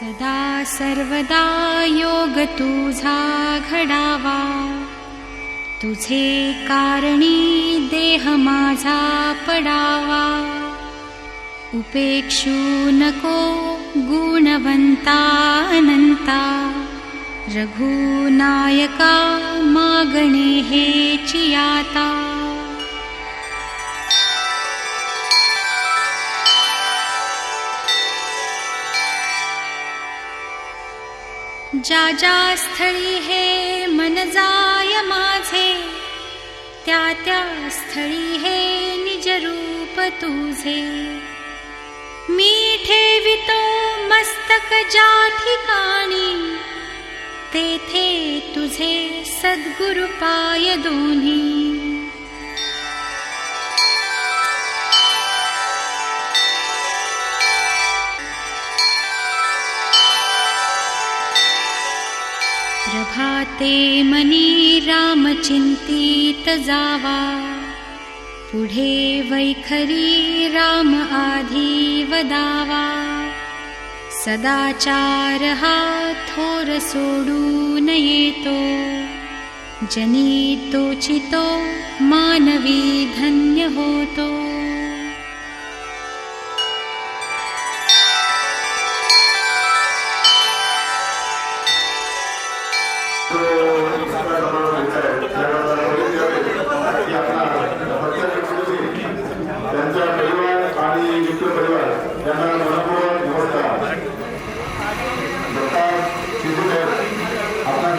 सदा सर्वदा योग तुझा घडावा, तुझे कारणी देह माझा पडावा. उपेक्षू नको गुणवंता अनंता, रघुनायका मागणे हेची आता. ज्या ज्या स्थळी हे मन जाय माझे, त्या त्या स्थळी हे निज रूप तुझे. मी ठेवितो मस्तक ज्या ठिकाणी, तेथे तुझे सद्गुरु पाय दोन्ही. प्रभाते मनी राम चिंतित जावा, पुढे वैखरी राम आधी वदावा. सदाचार हा थोर सोडून येतो, जनी तोचितो मानवी धन्य होतो. त्यांचा परिवार आणि मित्र परिवार यांना मनपूर्वक नमस्कार. डॉक्टर शिशुकर आपला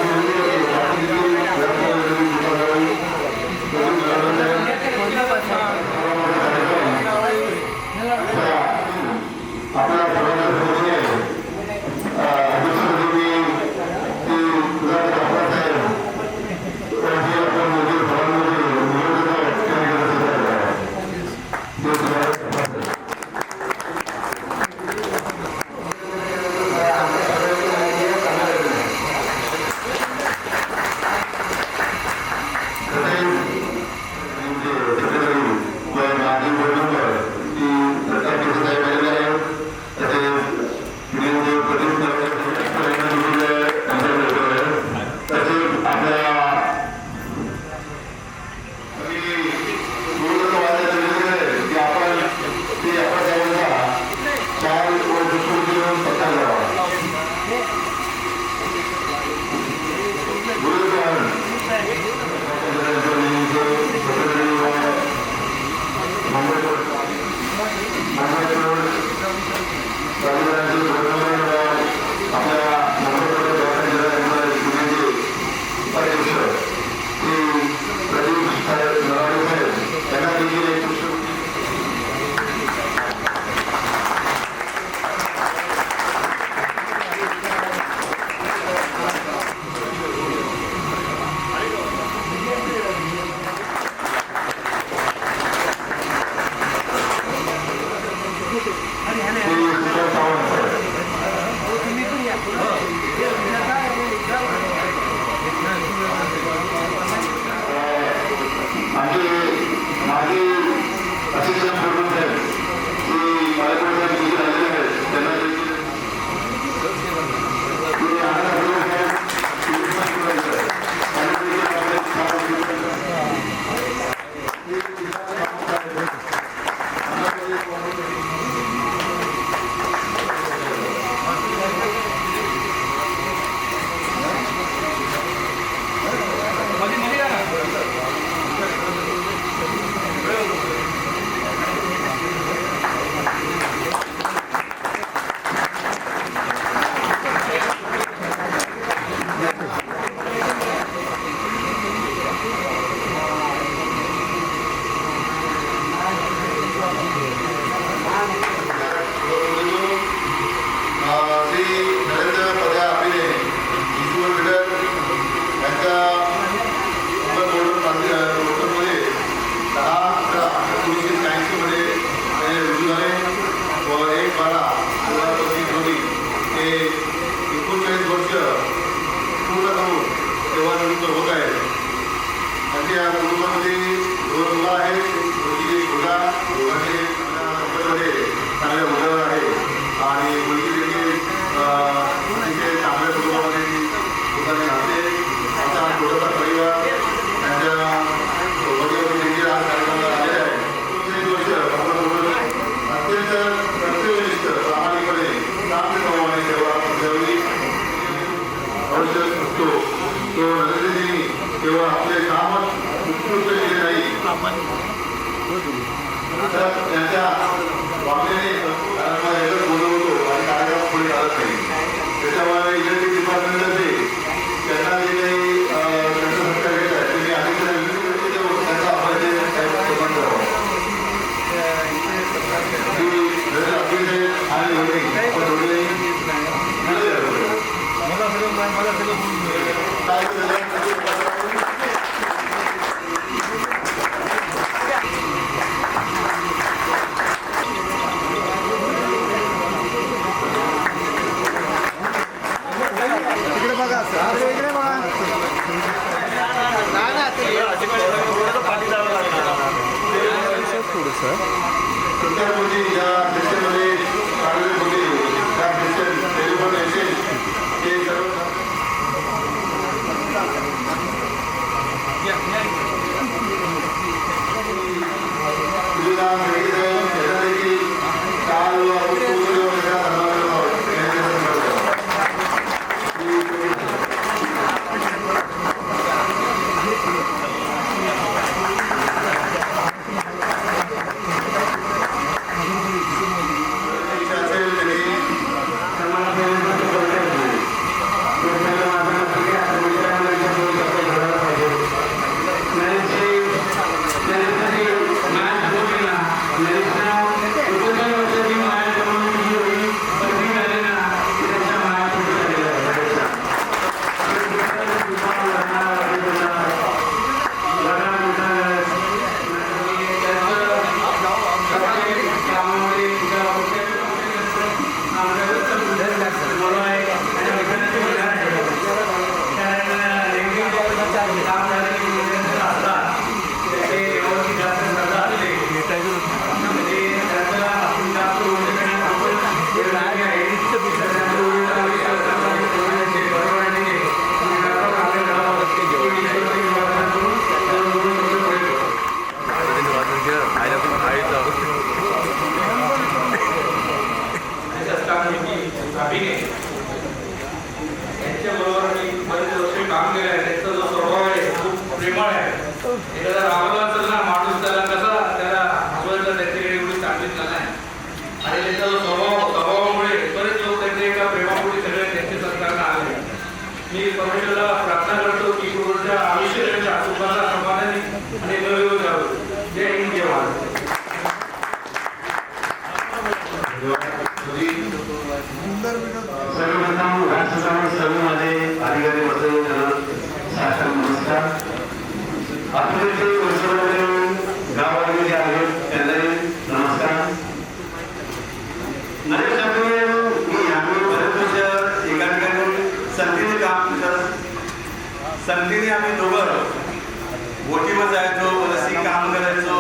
आता त्यांच्या वागण्याने कारण मला एकच बोलवतो आणि कार्यक्रम पुढे चालत नाही. त्याच्यामुळे इलेक्ट्रिक डिपार्टमेंट असेल त्यांना जे काही त्यांचं सत्कार घेत आहे त्यांनी अधिकारी त्यांचा आपण बंद करावा. आणि इकडे बघा इकडे बघा थोडंसं तुमच्यामध्ये या फेस्टमध्ये आलेले होते त्या फेस्टल टेलिफोन असेल ते सर्व तुझं माहिती आहे त्याच्यापैकी काल यांच्याबरोबर मी बरेच वर्ष काम केलं आहे. त्यांचा जो स्वभाव आहे खूप प्रेमळ आहे. एखादा रागवला असेल ना माणूस त्याला कसा त्याला हसवायला त्याच्याकडे एवढी चांगलीच नाही आणि त्यांचा जो स्वभावामुळे बरेच लोक त्यांच्या एका प्रेमापोटी सगळे त्यांचे संस्कारला आले. मी परमेश्वराला प्रार्थना करतो की गुरुच्या आयुष्य त्यांच्या सुखाचा समाधानी आणि नवीन जावं. जय हिंद जय महाराज. सर्वप्रथम राष्ट्रसभा सभेमध्ये अधिकारी बसवून शासन नमस्कार. आपले जे वर्षामध्ये गावामध्ये जे आहेत त्यांनाही नमस्कार. नरेश मी आम्ही बरेच वर्ष एका ठिकाणी संगतीने काम करत संगतीने आम्ही दोघं बोटीवर जायचो रस्सी काम करायचो.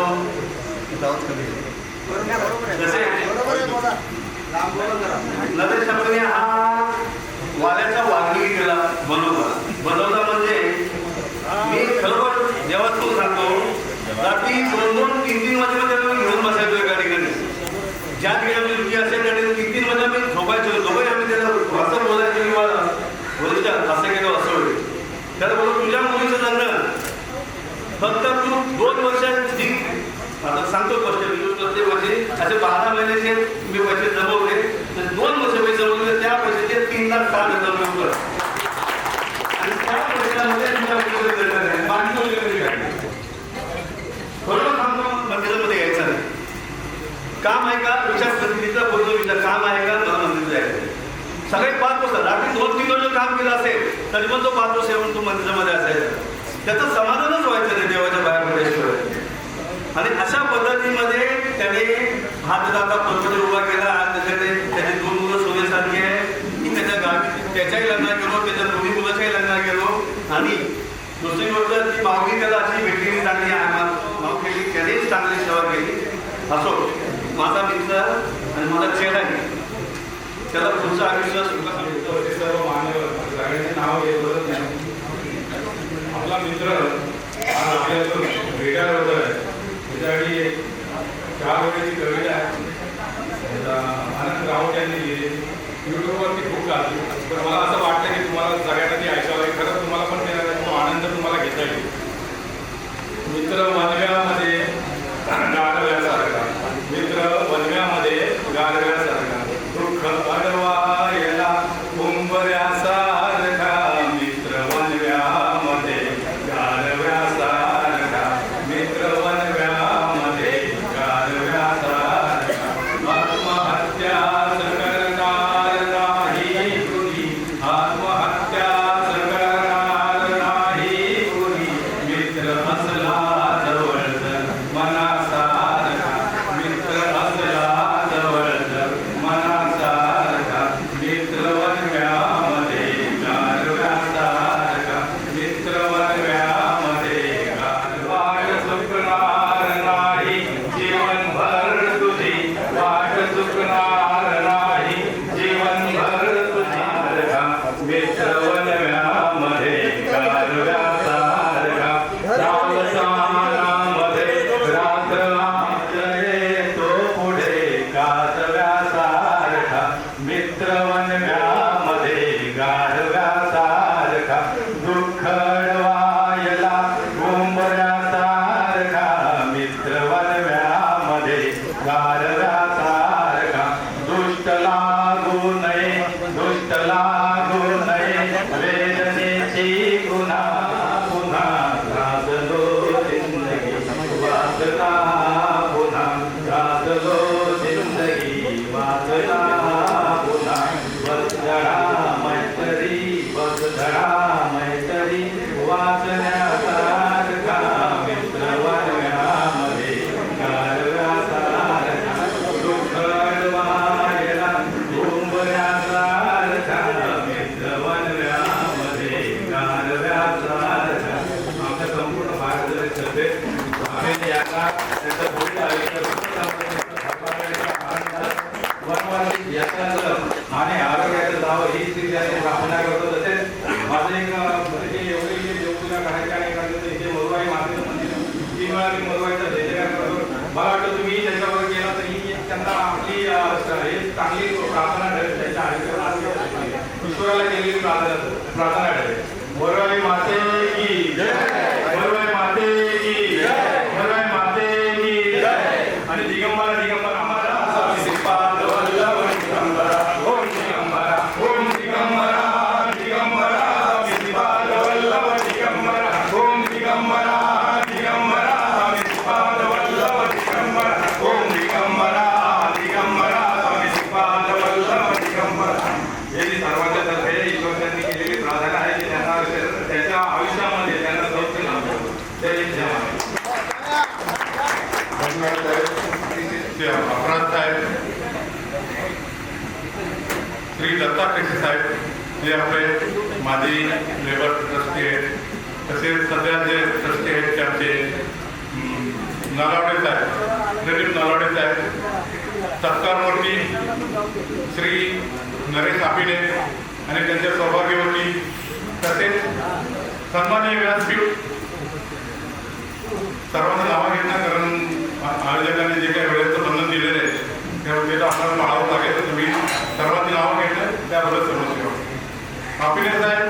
नरेश शब्दने हा वाल्याचा वाघिणी केला बनवला म्हणजे मी खरोखर जेव्हा तो सांगतो रात्री 2-2-3-3 वाजेपर्यंत मी घेऊन बसायचो एका ठिकाणी. ज्या ठिकाणी रुची असेल त्या ठिकाणी 3-3 वाजता मी झोपायचो. दोघंही आम्ही त्याला असं बोलायचो किंवा बोलायच्या असं केलं असं होईल. त्याला बोलतो तुझ्या मुलीचं लग्न फक्त तू 2 वर्षाची आता सांगतो प्रत्येक वर्षी असे 12 महिन्याचे मी पैसे जमवले. 2 वर्ष पैसे जमवले त्या पैशाचे 3 लाख काम जमवलं आणि त्या पैशामध्ये बरोबर सांगतो मंदिरामध्ये यायचं नाही. काम आहे का विचार प्रतिनिधीचा बोलतो विचार काम आहे का मला मंदिर जायचं. सगळे 5 वर्ष रात्री 2-3 वर्ष काम केलं असेल तरी पण तो 5 वर्ष येऊन तो मंदिरामध्ये असायचा. त्याचं समाधानच व्हायचं नाही देवाच्या बाहेर पडल्याशिवाय. आणि अशा पद्धतीमध्ये त्याने हा दादा प्रपंच उभा केला. आज त्याच्याकडे त्याची 2 मुलं सोन्यासारखी आहे. मी त्याच्या गावी त्याच्याही लग्नात गेलो त्याच्या 2 मुलाच्याही लग्नात गेलो आणि दुसरी गोष्ट ती मागणी त्याला अशी भेटलेली चांगली मागणी त्यानेच चांगली सेवा केली. असो माझा मित्र आणि माझा चेहरा त्याला पुढचा आयुष्य सर्व मान्यवर सगळ्यांचे नाव घेत नाही. आपला मित्र आपल्यातून रिटायर होत आहे. त्याच्यासाठी 4 वेळेची कविता आहे आनंद राऊत यांनी लिहिली. यूट्यूबवरती खूप चालली पण मला असं वाटतं की तुम्हाला सगळ्यांना ती ऐकावं आहे. खरंच तुम्हाला पण तो आनंद तुम्हाला घेता येईल. मित्र मालव्यामध्ये लागू नये वेदनेची पुन्हा पुन्हा गाजलो जिंदगी वाचला पुन्हा गाजलो जिंदगी वाचला पुन्हा बसधडा मैत्री बसधडा मैत्री वाचण्यासारखा मित्र वनव्यामध्ये गारव्यासारखा दुःख वायला डोंबऱ्यासारखा मित्र वनव्यामध्ये गारव्यासारखा आमच्या संपूर्ण भारत सभे आम्ही याचा त्याचं पुढील आयुष्य वनवासी याचं आणि आरोग्याचं जावं ही स्थिती आम्ही स्थापना करतो. तसेच माझं एक एवढे देवपूजा करायचे आणि इथे मरुवाई मातेचं मंदिर 3 वेळा मी मरुवाईचा जयजयकार करतो. मला वाटतं तुम्ही त्याच्यावर केला तर ही त्यांना आपली हे चांगली प्रार्थना ठरेल त्यांच्या आयुष्यात ईश्वराला केलेली प्रार्थना ठरेल. मरुवाई माते की जय, मरुवाई माते की जय, मरुवाई माते की जय. आणि दिगंबरा दिगंबरा आम्हाला श्रीपाद वल्लभ दिगंबरा ओम दिगंबरा ओम दिगंबरा दिगंबरा श्रीपाद वल्लभ दिगंबरा ओम दिगंबरा दिगंबरा श्रीपाद वल्लभ दिगंबरा ओम दिगंबरा दिगंबरा श्रीपाद वल्लभ दिगंबरा. हे सर्वांच्या तर्फे ईश्वरांनी केलेली प्रार्थना आहे की त्यांना त्याच्या आयुष्यामध्ये त्यांना सौख्य लाभो. जय जवान. अपराध साहेब श्री दत्ता केसे साहेब जे आपले माजी लेबर ट्रस्टी आहेत, तसेच सध्या जे ट्रस्टी आहेत ते आमचे नालावडे साहेब प्रदीप नालावडे साहेब, सत्कारमूर्ती श्री नरेश आपिने आणि त्यांच्या सौभाग्यवती, तसेच सन्माननीय व्यासपीठ सर्वांना नावं घेतलं कारण आयोजकांनी जे काही वेळेचं बंधन दिलेलं आहे त्या वेळेला आपल्याला पाळावं लागेल. तर तुम्ही सर्वांनी नावं घेतलं त्याबद्दल समजतो. आपिने साहेब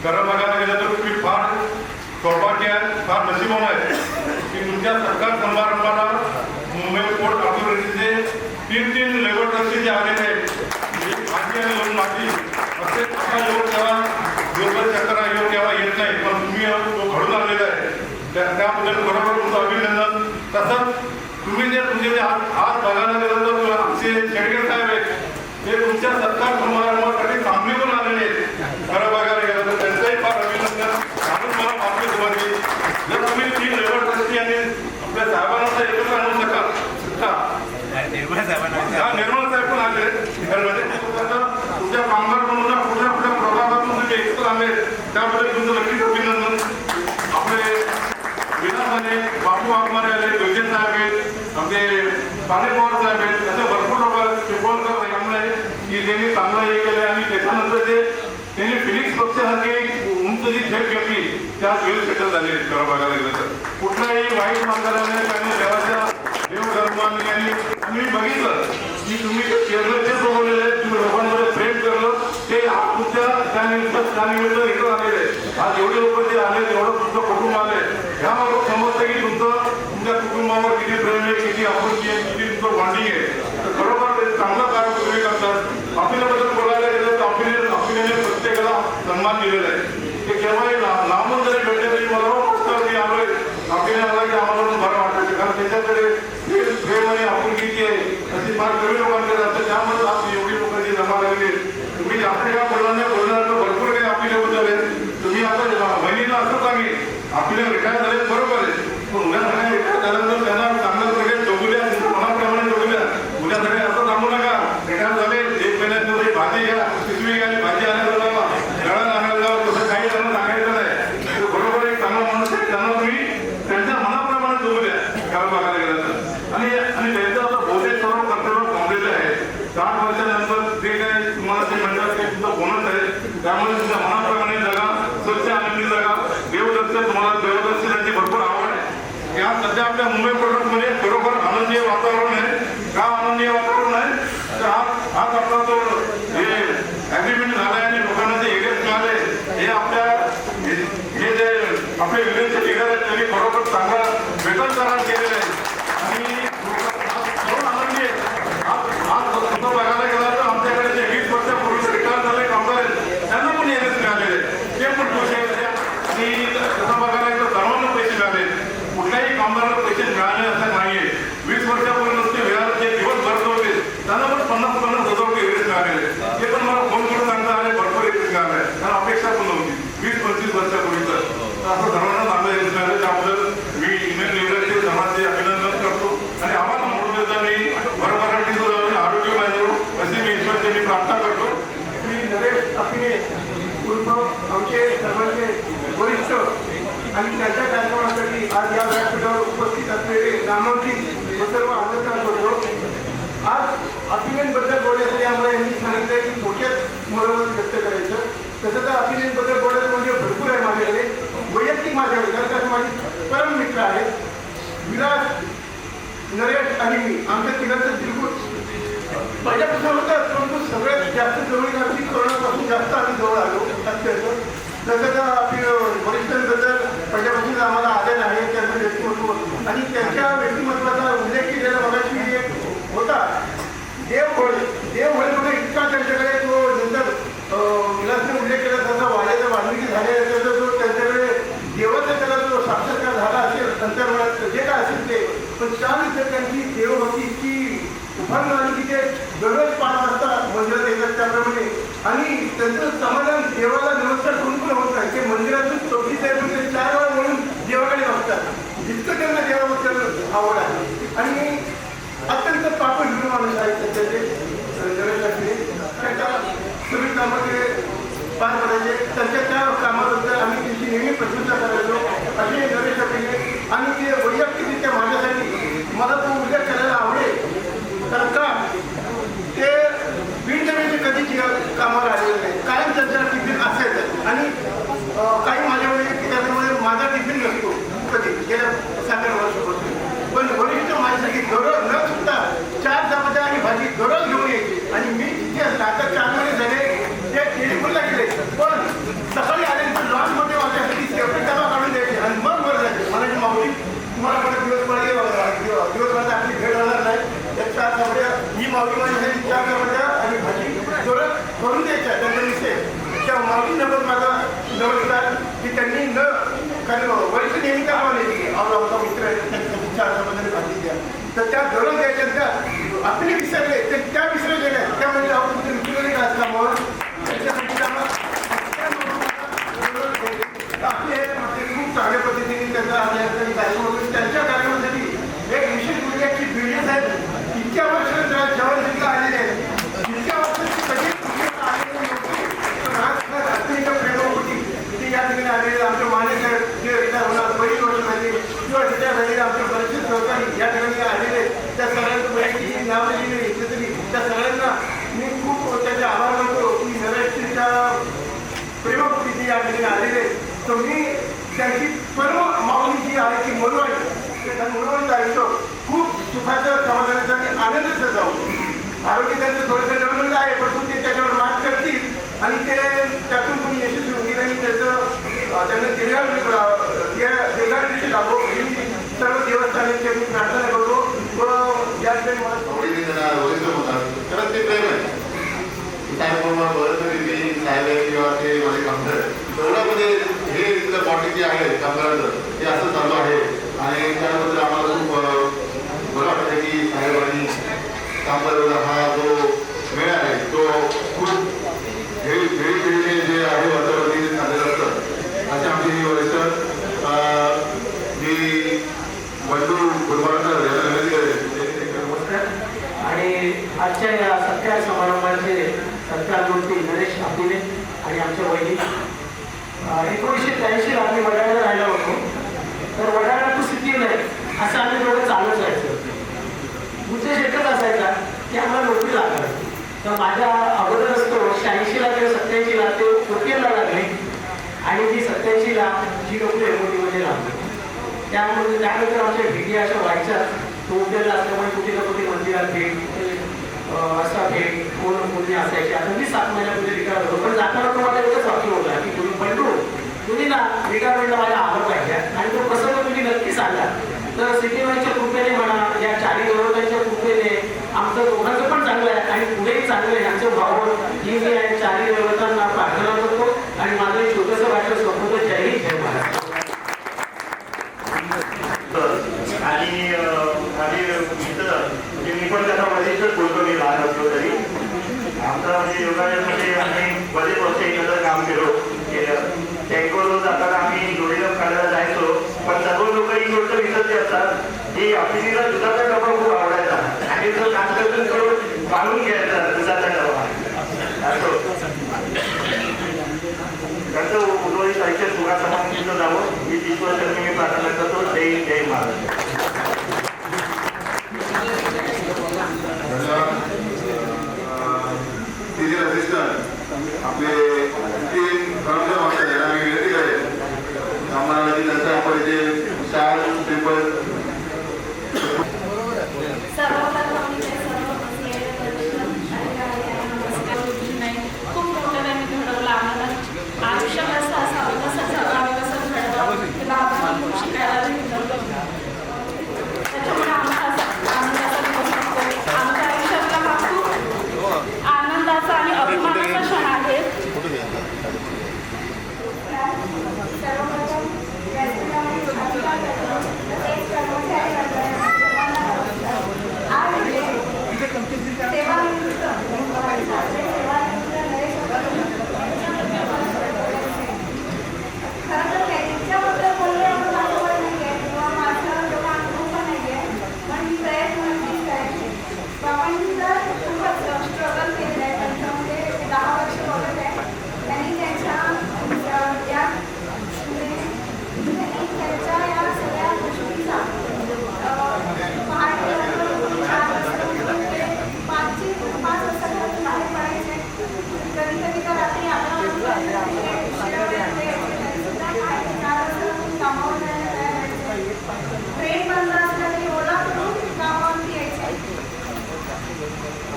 खरं बघायला गेलं तर तुम्ही फार सौभाग्य आहे, फार नशिबान आहे की तुमच्या सरकार समारंभाला मुंबई पोर्ट ऑथॉरिटीचे 3 लेबर ट्रस्टी जे आलेले आहेत माझी आणि दोन माझी असे आपला योग केव्हा ग्लोबल चक्र योग केव्हा येत नाही, पण तुम्ही तो घडून आणलेला आहे त्याबद्दल बरोबर तुमचं अभिनंदन. तसंच तुम्ही जे तुमचे जे आज बघायला गेलं तर आमचे शेडगे साहेब आहेत ते तुमच्या सत्कार समारंभासाठी सांगलीहून आलेले आहेत. खरं बघायला गेलं तर त्यांचंही फार अभिनंदन. म्हणून मला माफी तुम्हाला जर तुम्ही 3 लेबर ट्रस्टी आणि आपल्या साहेबांना तर एकत्र आणू शकाल निर्मळ साहेब पण आले तुमच्या कामगार म्हणून कुठल्या कुठल्या प्रभागातून तुम्ही एकत्र आले त्याबद्दल तुमचं नक्कीच अभिनंदन. आपले विधानसभे बापू वाघमारे आले, जोशी साहेब आहेत, आमचे पाणी पवार साहेब आहेत, असे भरपूर लोक चिपळूणकर चांगलं आहे की त्यांनी चांगलं हे केलं आणि त्याच्यानंतर त्यांनी फिनिक्स पक्षासारखी उंच जी झेप घेतली त्या वेळ सेटल झाले. खरं बघायला गेलं तर कुठल्याही वाईट मार्गाने त्यांनी देवाच्या देवधर्माने आम्ही बघितलं की तुम्ही केरळ तेच बघवलेलं आहे, तुम्ही लोकांमध्ये प्रेम केलं ते तुमच्या त्यानिमित्त इकडं आलेले आहे. आज एवढे लोक जे आले तेवढं तुमचं कुटुंब आले ह्यामुळे लोक समजतं की तुमच्या कुटुंबावर किती प्रेम आहे, किती आपुलकी आहे, किती तुमचं बॉन्डिंग आहे. तर खरोखर ते चांगलं कार्य तुम्ही करतात. आपल्याबद्दल बोलायला गेलं तर आपल्याने प्रत्येकाला सन्मान दिलेला आहे. ते केव्हाही लांबून जरी भेटले तरी मला वाटतं की आलोय आपल्याला आला की आम्हाला बरं वाटतं कारण त्याच्याकडे प्रेम आणि आपुलकीची आहे अशी फार कमी लोकांकडे असतं. त्यामुळे आज एवढी लोकांची जमा लागली. तुम्ही जास्त काय बोलणार तर भरपूर काही आपल्याबद्दल आहे. तुम्ही आता बहिणीला असं सांगेल आपल्याला रिटायर झाले बरोबर आहे, पण उद्या सगळ्या रिटायर झाल्यानंतर त्यांना चांगलं सगळे जोगुल्या मनाप्रमाणे जोगुल्या उद्या सगळे असं सांगू नका रिटायर झाले 1 महिन्यात भाजी घ्या पिशवी घ्या आणि भाजी आणायला जावा गळा आणायला जावं तसं काही त्यांना सांगायचं नाही. बरोबर एक चांगला माणूस आहे त्यांना तुम्ही त्यांच्या मनाप्रमाणे जोगुल्या कारण बघायला गेलं तर आणि त्यांचं आता बहुतेक सर्व कर्तव्य थांबलेलं आहे. 60 वर्षानंतर जे काही तुम्हाला ते म्हणतात ते तुमचं बोनस आहे त्यामुळे तुमच्या मनाप्रमाणे जगा, स्वच्छ आनंदी जगा. देवदर्शन तुम्हाला देवदर्शनाची भरपूर आवड आहे. या सध्या आपल्या मुंबई प्रोडक्टमध्ये बरोबर आनंदीय वातावरण आहे. का आनंदीय वातावरण आहे तर आज आपला जो हे ॲग्रीमेंट झाला आहे आणि लोकांना जे एरियाज मिळाले हे आपल्या हे जे आपले विलेजचे लीडर आहेत त्यांनी बरोबर चांगला वेतनकरण केलेलं आहे आणि आनंदी आहे. आज बघायला गेला तर आमच्याकडे जे 20 वर्षापूर्वी रिटायर झाले उर्फ आमचे सर्वांचे वरिष्ठ आणि त्यांच्या कार्यक्रमासाठी आज या व्यासपीठावर उपस्थित असलेले नामांकित व सर्व आमंत्रण करतो. आज अपिनियनबद्दल बोलायचं त्यामुळे यांनी सांगितलं की थोडक्यात मनोमत व्यक्त करायचं. तसं तर अपिनियनबद्दल बोलायचं म्हणजे भरपूर आहे माझ्याकडे, वैयक्तिक माझ्याकडे, कारण का माझे परम मित्र आहेत विलास, नरेश आणि मी. आमच्या तिघांचं तिरकूट पहिल्यापासून होतं, परंतु सगळ्यात जास्त जवळीक आमची कोरोनापासून जास्त आम्ही जवळ आलो अत्यंत. तसं तर आपली वरिष्ठांबद्दल पहिल्यापासून आम्हाला आदर आहे त्यांचं व्यक्तिमत्व आणि त्यांच्या व्यक्तिमत्वाचा उल्लेख केलेला मगाशी एक होता देव होळे. देव होळेमध्ये इतका त्यांच्याकडे तो नंतर विलासने उल्लेख केला त्याचा वाड्याचा वाल्मिकी झाले त्याचा जो त्यांच्याकडे देवाचा त्याला जो साक्षात्कार झाला असेल अंतर्मनात जे काय असेल ते, पण त्यानंतर त्यांची देवभक्ती इतकी उभारून आली की ते दररोज 5 वाजता मंदिरात येतात त्याप्रमाणे आणि त्यांचं समाधान देवाला नमस्कार करून पण होत नाही. ते मंदिरातून चौकीत आहे पण ते 4 वेळा म्हणून देवाकडे बघतात, जितकं त्यांना देवाबद्दल आवड आहे. आणि अत्यंत पापड हिंदू माणूस आहेत त्याचे त्यांच्या सगळी कामं ते पार पडायचे. त्यांच्या त्या कामाबद्दल आम्ही त्यांची नेहमी प्रशंसा करायचो असे नरेश आपले. आणि ते वैयक्तिकरित्या माझ्यासाठी मला तो उल्लेख करायला आवडेल कारण का ते बिनडब्याचे कधीच कामावर आलेले नाही. कायम त्यांचा टिफिन असायचं आणि काही माझ्या वैयक्तिक कारणामुळे माझा टिफिन नसतो कधी गेल्या 7 वर्षापासून, पण वरिष्ठ माझ्यासाठी दररोज न चुकता 4 चपात्या आणि भाजी दररोज घेऊन यायची. आणि मी जिथे असला आता 4 महिने झाले ते टेलिफोनला गेले पण सकाळी आल्यानंतर लॉन्चमध्ये माझ्यासाठी सेपरेट डबा काढून द्यायचे आणि मग वर जायचे. मला जी मावली तुम्हाला परत दिवसभरात आपली भेट होणार नाही त्या 4 चपात्या ही मावली माझ्यासाठी 4 चपात्या आणि भाजी दररोज करून द्यायच्या त्यांच्या विषय. त्या मावली नंबर माझा नमस्कार की त्यांनी न कारण वरिष्ठ नेहमी काय आम्हाला की आमचा मित्र आहे त्यांच्यासाठी 4 चपात्याने भाजी द्या तर त्या दररोज द्यायच्या. त्या आपले विसरले ते त्या विसरले गेल्या त्यामुळे आपण विसरले का असल्यामुळं त्यांच्यासाठी आपले खूप चांगल्या पद्धतीने त्यांचा कार्यक्रम त्यांच्या कार्यक्रमासाठी एक विशेष म्हणजे की बिल्डिंग साहेब इतक्या वर्ष जेवण तिथला आलेले आहेत इतक्या वर्षाची कधी आलेली नव्हती पण आज अत्यंत प्रेमापोटी ते या ठिकाणी आलेले आमचे माने साहेब जे रिटायर होणार 2 वर्ष झाली किंवा रिटायर झालेले आमचे बरेचसे सहकारी या ठिकाणी आलेले त्या सगळ्यांचं बऱ्यापैकी नाव लिहिलेले घेतले तरी त्या सगळ्यांना मी खूप त्याचे आभार मानतो की नरेशच्या प्रेमापोटी जे या ठिकाणी आलेले. तर मी त्यांची सर्व मागणी जी आहे की मनोवाईचं आयुष्य खूप सुखाचं समाधानाचं आणि आनंदाचं जाऊ. आरोग्य त्यांचं थोडंसं डेव्हलपमेंट आहे परंतु ते त्याच्यावर मात करतील आणि ते त्यातून कोणी यशस्वी होतील आणि त्याचं त्यांना दीर्घायुष्य लाभो ही सर्व देवस्थानांची मी प्रार्थना करतो. व या ठिकाणी मला खरंच ते प्रेम आहे साहेब बरंच साहेब किंवा ते माझे कामगार तेवढ्यामध्ये हे इथलं बॉडी जे आहे कामगारांचं ते असं चालू आहे आणि त्याबद्दल आम्हाला खूप बरं वाटतं की साहेबांनी कामगारांना हा जो वेळ आहे तो खूप वेळीने जे आहे वातावरणाने चाललेलं असतं असे आमची वरिष्ठ मी बंधू गुरुवारकर याला विनंती करेल. आणि आजच्या या सत्कार समारंभाचे सत्कारमूर्ती नरेश आपिले आणि आमच्या वहिनी 1983 आम्ही वडाळ्याला राहिलो होतो. तर वडाळा टू सिटी नाही असं आम्ही दोघं चालत जायचं. उद्देश एकच असायचा की आम्हाला नोकरी लागणार. तर माझ्या अगोदर असतो 86ला किंवा 87ला ते OPL लागले आणि ती 87ला जी नोकरी MOD लागली. त्यामुळे त्यानंतर आमच्या भेटी अशा व्हायच्या. तो OPL असल्यामुळे कुठे ना कुठे मंदिरात भेट असा भेट कोणी असायची. आता मी 7 महिन्यापूर्वी रिटायर होतो पण जाताना तुम्हाला एकच वाक्य होता की तुम्ही बंधू तुम्ही ना रिटायरमेंटला माझ्या आलं पाहिजे आणि तो कसं तुम्ही नक्की सांगा. तर सिटीवाईच्या कृपेने म्हणा या 4 देवतांच्या कृपेने आमचं दोघांचं पण चांगलं आहे आणि पुढेही चांगलं आहे. आमचं भाऊ ही मी या 4 देवतांना प्रार्थना करतो आणि माझं एक छोटंसं वाटलं स्वप्न जयही जय महाराज. आणि माझे मित्र म्हणजे मी पण त्याचा मजेशीर बोलतो मी लहान असलो तरी आमचा म्हणजे योगामध्ये आम्ही बरेच वर्ष एकत्र काम केलं. टँकोवर जाताना आम्ही जोडीला काढायला जायचो पण सर्व लोक ही गोष्ट विसरते असतात की आपलीला दुधाचा डबा खूप आवडायचा आणि जो काम करतो तो बांधून घ्यायचा दुधाचा डबा असतो. त्यांचं उर्वरित आयुष्य सुखासमाधानात जावं ही ईश्वराचरणी मी प्रार्थना करतो. जय जय महाराज. सिनियर असिस्टंट आपले 3 कर्मचारी मास्टर यांना मी विनंती करेन आम्हाला नंतर आपण इथे 4 ट्रिपल खूप मोठं त्यांनी घडवलं आम्हाला. आयुष्यात असं असावं कसं जगावं कसं घडवावं त्याला आपण खूप शिकायला मिळतं. त्याच्यामुळे आनंदाचा दिवस असतो. आमच्या आयुष्यातला हा खूप आनंदाचा आणि अभिमानाचा क्षण आहे.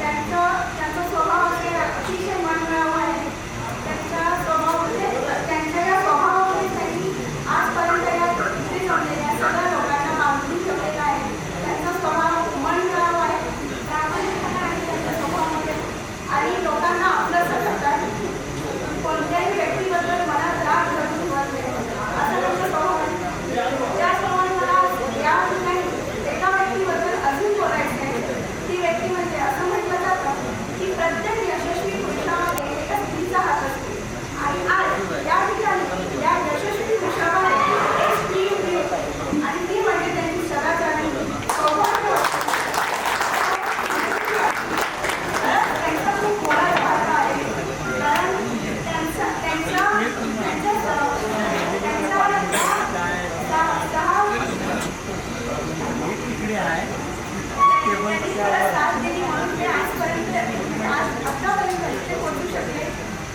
त्यांचा स्वभाव अतिशय मनमिळावू आहे. त्यांच्या स्वभावामुळे त्यांनी आजपर्यंत या पृथ्वी सोडलेल्या सगळ्या लोकांना बांधून ठेवलेला आहे. त्यांचा स्वभाव मनमिळावू आहे, प्रामाणिकपणा आहे त्यांच्या स्वभावामध्ये आणि लोकांना आपलंसं करतात. कोणत्याही व्यक्तीबद्दल मनात राग धरून ठेवत नाही असं त्यांचा स्वभाव आहे. त्याचप्रमाणे मला या ठिकाणी एका व्यक्तीबद्दल अजून बोलायचं आहे. ती व्यक्ती म्हणजे असं म्हटलं जातं की प्रत्येक यशस्वी पुरुषामध्ये एका स्त्रीचा हात असतो आणि आज या ठिकाणी या यशस्वी पुरुषामध्ये एक स्त्री उभी होती आणि ती म्हणजे त्यांची सदाचारी सौभाग्य. त्यांचा खूप मोठा वाटा आहे कारण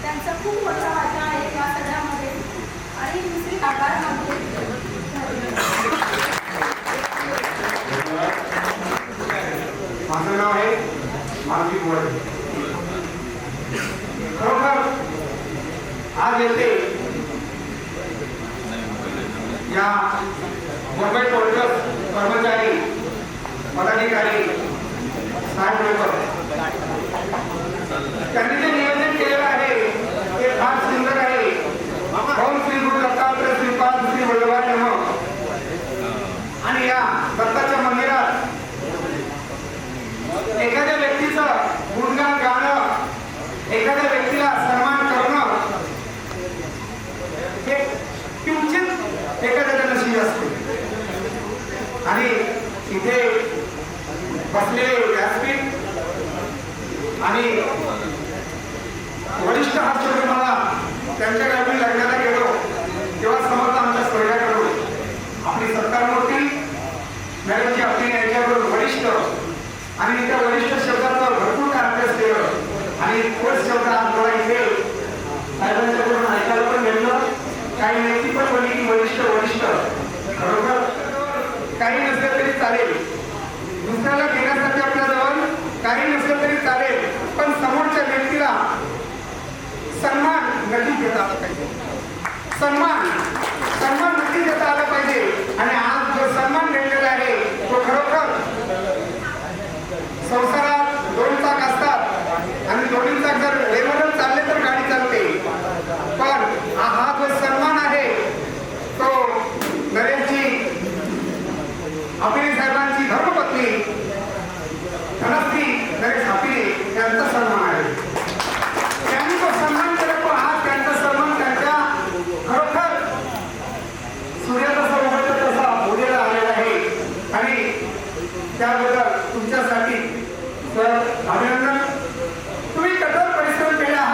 त्यांचा खूप मोठा वाटा आहे या सगळ्यामध्ये. आणि दुसरी आकारामध्ये माझं नाव आहे मानवी गोळे. खरोखर आज येथे या गव्हर्नमेंट वर्कर्स कर्मचारी पदाधिकारी स्थायी लोक त्यांनी जे नियोजन केलेलं आहे ते फार सुंदर आहे. ओम श्री गुरु दत्तात्रय श्रीपाद श्री वल्लभाय नमः. आणि या दत्ताच्या मंदिरात एखाद्या व्यक्तीचं गुणगान गाणं, एखाद्या व्यक्तीला सन्मान करणं हे किंचित एखाद्याच्या नशीब असते. आणि इथे बसलेले व्यासपीठ आणि वरिष्ठ हास्य मला त्यांच्या गावी लग्नाला गेलो तेव्हा समजलं आमच्या स्वर्गाकडून आपली सरकारमूर्ती मॅडमची आपली यांच्याकडून वरिष्ठ आणि त्या वरिष्ठ शब्दाचा भरपूर काय अभ्यास केलं आणि तोच शब्द आज मला इथे साहेबांच्याकडून ऐकायला पण भेटलं. काही व्यक्ती पण बोलली की वरिष्ठ वरिष्ठ. खरोखर काही नसलं तरी चालेल, दुसऱ्याला घेण्यासाठी आपल्याजवळ काही नसलं तरी चालेल, पण समोरच्या व्यक्तीला सन्मान नक्की देता आला पाहिजे. सन्मान नक्की देता आला पाहिजे. आणि आज जो सन्मान मिळलेला आहे तो खरोखर संसारात 2 चाक असतात आणि 2 चाक जर रेल्वेवर चालले तर गाडी चालते, पण हा जो सन्मान आहे तो नरेशजी अभिनय साहेबांची धर्मपत्नी धनश्री नरेश हापिरे यांचा सन्मान आहे. त्यांनी तो सन्मान केला, पण आज त्यांचा सन्मान त्यांच्या खरोखर सूर्य जसा उगवतो तसा उद्याला आलेला आहे. आणि त्याबद्दल तुमच्यासाठी सर अभिनंदन. तुम्ही कठोर परिश्रम केला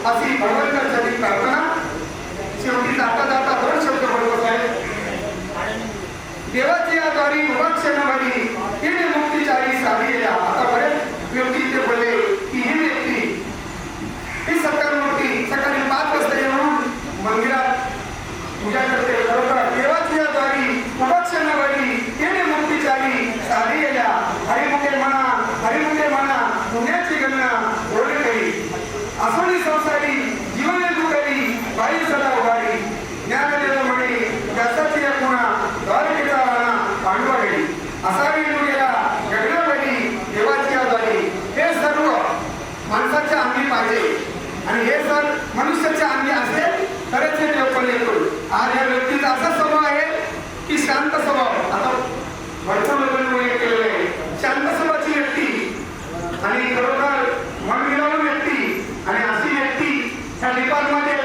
अशी भगवंताची प्रार्थना. शेवटी जाता जाता 2 शब्द बोलत आहे. देवाची आधारी उपाक्षणावारी येणे मुक्तीचारी साधी. आता बरेच व्यक्ती ते बोलले की ही व्यक्ती ही सत्कारमूर्ती सकाळी 5 वाजता येऊन मंदिरात पूजा करते. बरोबर देवाची आधारी उपाक्षणावारी येणे मुक्तीचारी साधी. हरिमुखे म्हणा पुण्याची गणना ओढे करी. असोनी संसारी जीवन दुकारी बाई सदा उभारी. ज्ञानदेव म्हणे व्यासाची खुणा द्वारकेचा राणा पांडवा गेली. असावी गेला गगनावरी देवाची आधारी. हे सर्व माणसाच्या अंगी पाहिजे आणि हे जर मनुष्याच्या अंगी असेल तरच हे देवपण येतो. आज या व्यक्तीचा असा स्वभाव आहे की शांत स्वभाव. आता भरपूर लोकांनी केलेलं आहे. शांत स्वभावाची व्यक्ती आणि खरोखर मन मिळवून व्यक्ती आणि अशी व्यक्ती ह्या डिपार्टमध्ये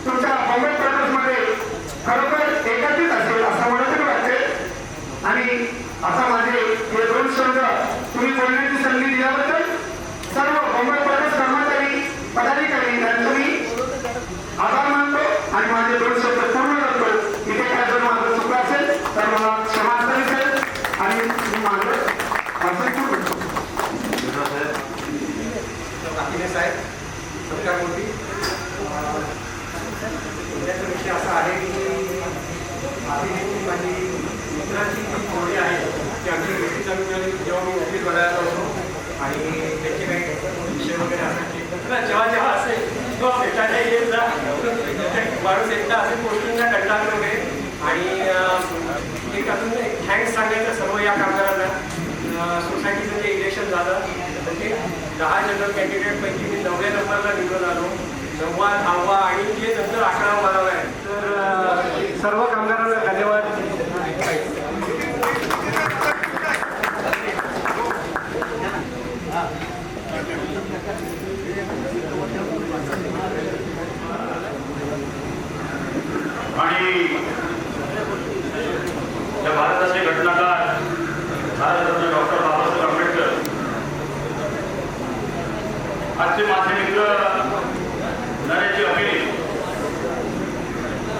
तुमच्या बॉम्बे प्रदेशमध्ये खरोखर एकत्रित असेल असं मला तरी वाटते. आणि आता माझे हे 2 शब्द तुम्ही बोलण्याची संधी दिल्याबद्दल सर्व बॉम्बे प्रदेश कर्मचारी पदाधिकारी त्यांचं मी आभार मानतो आणि माझे 2 शब्द पूर्ण करतो. इथे काय जर माझं चुकलं असेल तर मला क्षमा असेल आणि मी माझं साहेब सत्कारमूर्ती. उद्याचा विषय असा आहे की आधी माझी मित्रांची जी जोडी आहे ती आमची गोष्टी चालू झाली जेव्हा मी ऑफिस बघायला होतो आणि त्याचे काही विषय वगैरे असायचे. जेव्हा असेल तेव्हा भेटायला येत जा. माणूस एकदा असे गोष्टींना कंटाळलो वगैरे आणि एक अजून थँक्स सांगायचं सर्व या कामगारांना. सोसायटीचं जे इलेक्शन झालं म्हणजे 10 जनरल कॅन्डिडेटपैकी मी 9व्या नंबरला निवडून आलो. 9वा 10वा आणि जे नंतर 11वा मानव आहे. तर सर्व कामगारांना धन्यवाद. आणि या भारताचे घटनाकार भारतरत्न डॉक्टर बाबासाहेब आंबेडकर आजचे माझे मित्र नरेशजी अभिने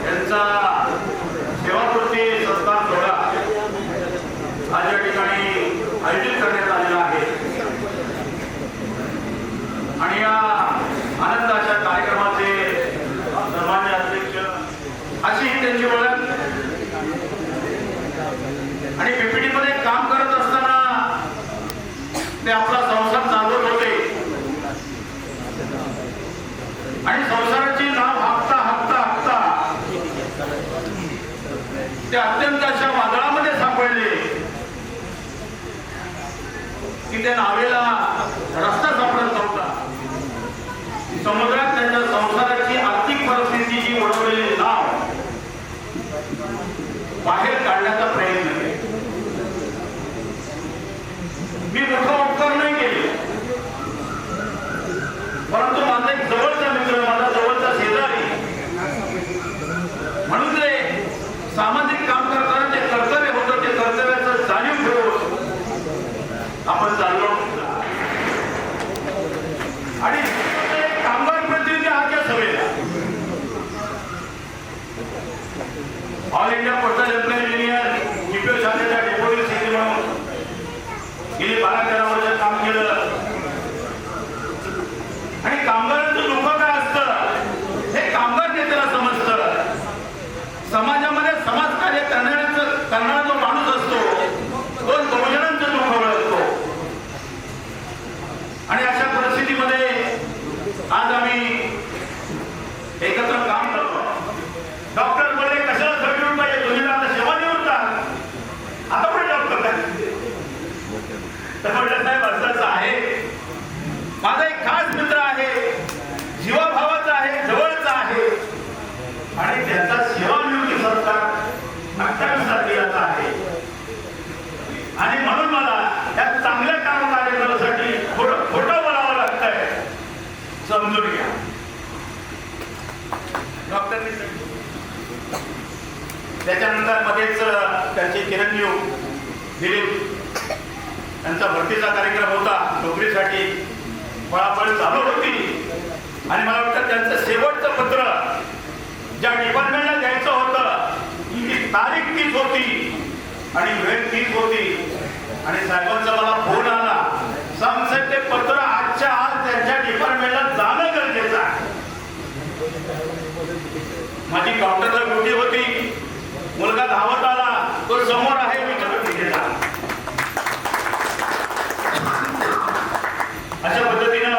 यांचा सेवापूर्ती सत्कार सोहळा आज या ठिकाणी आयोजित करण्यात आलेला आहे. आणि या आनंदाच्या कार्यक्रमाचे सन्मान्य अध्यक्ष अशी ही त्यांची ओळख. आणि पीपीटी मध्ये काम करत असताना ते आपला संसार चालवत होते आणि संसाराची नाव हाकता हाकता हाकता ते अत्यंत अशा वादळामध्ये सापडले की त्या नावेला रस्ता सापडत नव्हता. समुद्रात त्यांच्या संसाराची आर्थिक परिस्थिती जी ओढवलेली नाव बाहेर काढण्याचा प्रयत्न केला. मी मोठा उपकार नाही केले परंतु माझा एक जवळचा मित्र माझा जवळचा शेजारी म्हणून ते सामाजिक काम करताना जे कर्तव्य होतं ते कर्तव्याचं जाणीव ठेवून आपण चाललो. आणि कामगार प्रतिनिधी आजच्या सभेला all India postal employees union GPO शाखेच्या डेप्युटी सेक्रेटरी म्हणून गेली 12-13 वर्ष काम केलं. आणि कामगारांचं दुःख काय असतं हे कामगार नेत्याला समजतं. समाजामध्ये समाजकार्य करणारा जो माणूस असतो तो बहुजनांचं दुःख ओळखतो. आणि अशा परिस्थितीमध्ये आज आम्ही एकत्र काम करतो. डॉक्टर बोलले कशाला सर्टिफिकेट पाहिजे तुम्ही आता सेवा निवडतात आता पण जॉब करतात. तर म्हटलं साहेब असं आहे. माझा एक खास मित्र आहे जीवाभावाचा आहे जवळचा आहे आणि त्याचा सेवानिवृत्ती सत्कार 28 तारखेला आहे. आणि म्हणून मला या चांगल्या काम कार्यक्रमासाठी थोडं खोटं बोलावं लागतंय समजून घ्या. डॉक्टरनी त्याच्यानंतर मध्येच त्यांचे चिरंजीव दिलीप यांचा भरतीचा कार्यक्रम होता. नोकरीसाठी पळापळ चालू होती आणि मला वाटतं आणि वेळ तीच होती आणि साहेबांचा मला फोन आला, साहेब ते पत्र आजच्या आज त्यांच्या डिपार्टमेंटला जाणं गरजेचं आहे. माझी काउंटरला ड्युटी होती. मुलगा धावत आला, तो समोर आहे, मी करत गेला. अशा पद्धतीनं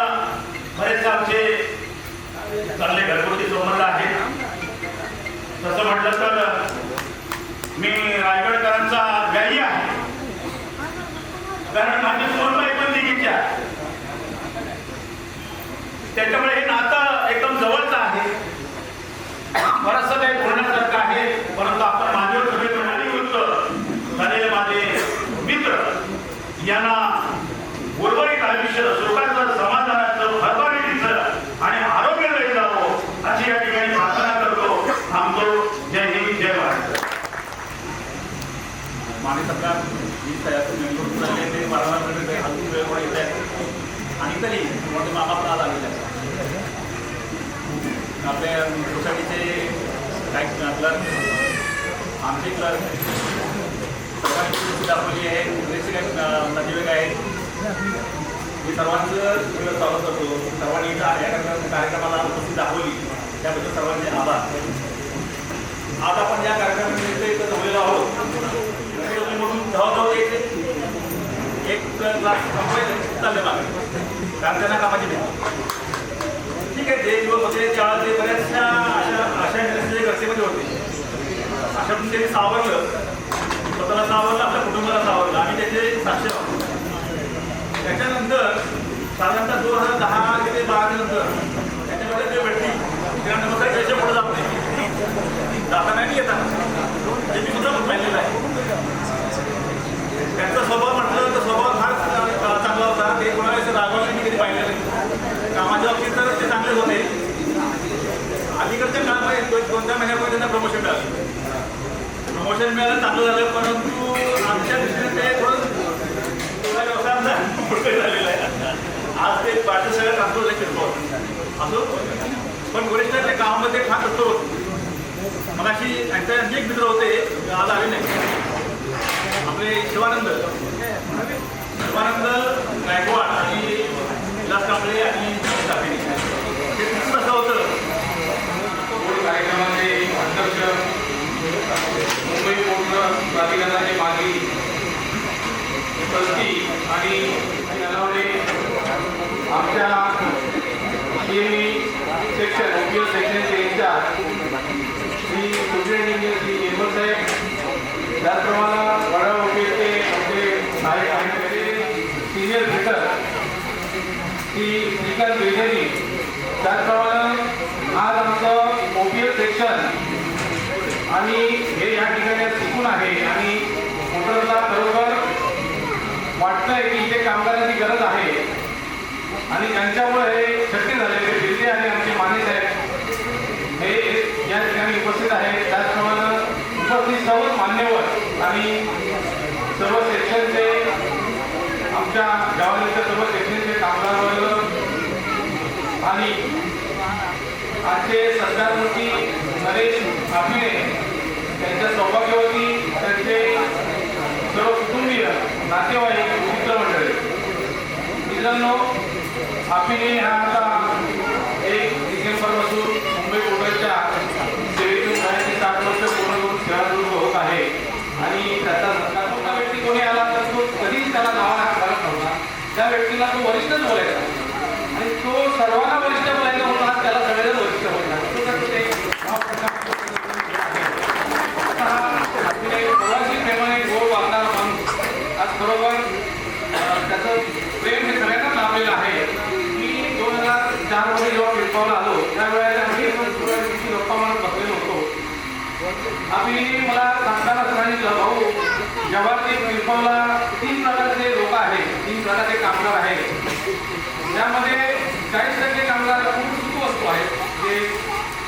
बरेच आमचे चांगले घरगुती संबंध आहेत. तसं म्हटलं तर मी रायगडकरांचा व्यायी आहे, कारण माझी सोनबाई पण दिघीच्या, त्याच्यामुळे हे नातं एकदम जवळचं आहे. बरंचसं काही बोलण्यासारखं आहे, परंतु आपण माझ्यावर सगळे प्रणालीयुक्त झालेले माझे मित्र यांना उर्वरित आयुष्य सुखाचं, समाधानाचं, भरभराटीचं आणि आरोग्यदायी जावं अशी या ठिकाणी प्रार्थना करतो. थांबतो. जय हिंद, जय महाराष्ट्र. माने सरकार ही नेमणूक झाली ते वारंवार अजून वेळ पण येत आहे आणि तरी मोठे मामा पण आज आलेले आहेत. आपल्या सोसायटीचे काही क्लर्क, आमचे क्लर्क सर्वांची दाखवली आहे, बरेचसे काही नातेवाईक आहेत. मी सर्वांचं वेळ चालू करतो. सर्वांनी या कार्यक्रमाला उपस्थित दाखवली त्याबद्दल सर्वांचे आभार. आज आपण या कार्यक्रमानिमित्त इथं जमलेलो आहोत. म्हणून धावधाव यायचे एक क्लास कंपनी चालले मागे, कारण त्यांना कामाची भीती. ठीक आहे, जे युवक होते त्यावेळेला ते बऱ्याचशा अशा इंडस्ट्रीच्या गर्दीमध्ये होते. अशा त्यांनी सावरलं, स्वतःला सावरलं, आपल्या कुटुंबाला सावरलं. आम्ही त्याचे साक्ष आहोत. त्याच्यानंतर साधारणतः 2010 ते 12 नंतर त्याच्यामध्ये जे भेटली त्यानंतर काही पैसे पुढे जात नाही, जाता नाही येतात, ते मी सुद्धा पाहिलेलं आहे. त्यांचा स्वभाव म्हटलं तर स्वभाव फार चांगला होता. ते कोणाला रागवलं मी कधी पाहिलं नाही. कामाच्या बाबतीत तर ते चांगलेच होते. अलीकडच्या काळामध्ये 2-3 महिन्यामध्ये त्यांना प्रमोशन मिळालं. प्रमोशन मिळालं, चांगलं झालं, परंतु आमच्या दृष्टीने ते थोडं व्यवसाय झालेला आहे. आज ते बाकी सगळं ट्रान्सफर शिरतो असो, पण वरिष्ठांच्या कामामध्ये फार तत्व होतं. मग अशी त्यांचे आणखी एक मित्र होते, आज आले नाही, आपले शिवानंद गायकवाड आणि विलास कांबळे आणि हे तिथून असं होतं. कार्यक्रमाचे अध्यक्ष, मुंबई पोर्ट प्राधिकरणाचे माजी ट्रस्टी आणि आमच्या सेक्शन ओपीएल सेक्शनचे इंचार्ज श्री सुजय इंजिनियर श्री निर्मल साहेब, त्याचप्रमाणे वडा ओपीएलचे आमचे सिनियर फिटर श्री श्रीकांत बेजरी, त्याचप्रमाणे आज आमचं ओपीएल सेक्शन आणि हे या ठिकाणी शिकून आहे आणि मोटरला बरोबर वाटतंय की इथे कामगारांची गरज आहे आणि त्यांच्यामुळे हे शक्य झालेले दिल्ली आणि आमचे माने साहेब हे या ठिकाणी उपस्थित आहेत. त्याचप्रमाणे उपस्थित सर्व मान्यवर आणि सर्व सेक्शनचे आमच्या गावातील सर्व सेक्शनचे कामगार वर्ग आणि आजचे सरकारमंत्री नरेश आफिने, त्यांच्या सौभाग्यवती, त्यांचे सर्व कुटुंबीय, नातेवाईक, मित्रमंडळी. मित्रांनो, आफिने हा आता 1 डिसेंबरपासून मुंबई पोर्टच्या सेवेतून 60 वर्ष पूर्ण करून सेवानिवृत्त होत आहे आणि त्याचा सत्कार मोठा व्यक्ती कोणी आला तर तो कधीच त्याला नावाला करत नव्हता. त्या व्यक्तीला तो वरिष्ठच बोलायचा आणि तो सर्वांना वरिष्ठ बोलायचा होता. त्याला सगळेजण वरिष्ठ बोलतात. प्रेमाने गोड वागणारा माणूस आज बरोबर त्याचं प्रेम हे सगळ्यांना लाभलेलं आहे. मी 2004 मध्ये जेव्हा प्लेटफॉर्मला आलो त्यावेळेला आम्ही गप्पा मारत बसलेलो होतो. आम्ही मला सांगताना सांगितलं, भाऊ जेव्हा ते प्लेटफॉर्मला 3 प्रकारचे लोक आहेत, 3 प्रकारचे कामगार आहेत. त्यामध्ये 40% कामगार खूप सुखू वस्तू आहेत, जे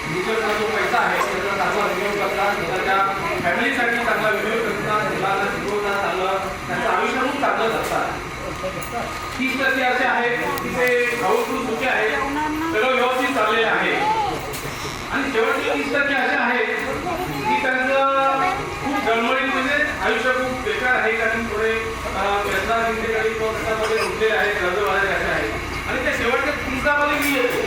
फ्युचरचा जो पैसा आहे त्याचा चांगला विनियोग करतात, त्याच्या फॅमिलीसाठी चांगला विनियोग करतात, मुलांना शिकवतात, चांगलं त्यांचं आयुष्य खूप चांगलं जगतात. 30% असे आहेत की ते भाऊकृत सुखी आहेत, सगळं व्यवस्थित चाललेलं आहे. आणि शेवटचे 30% असे आहेत की त्यांचं खूप जळमळीत म्हणजे आयुष्य खूप दिवसामध्ये मी येतो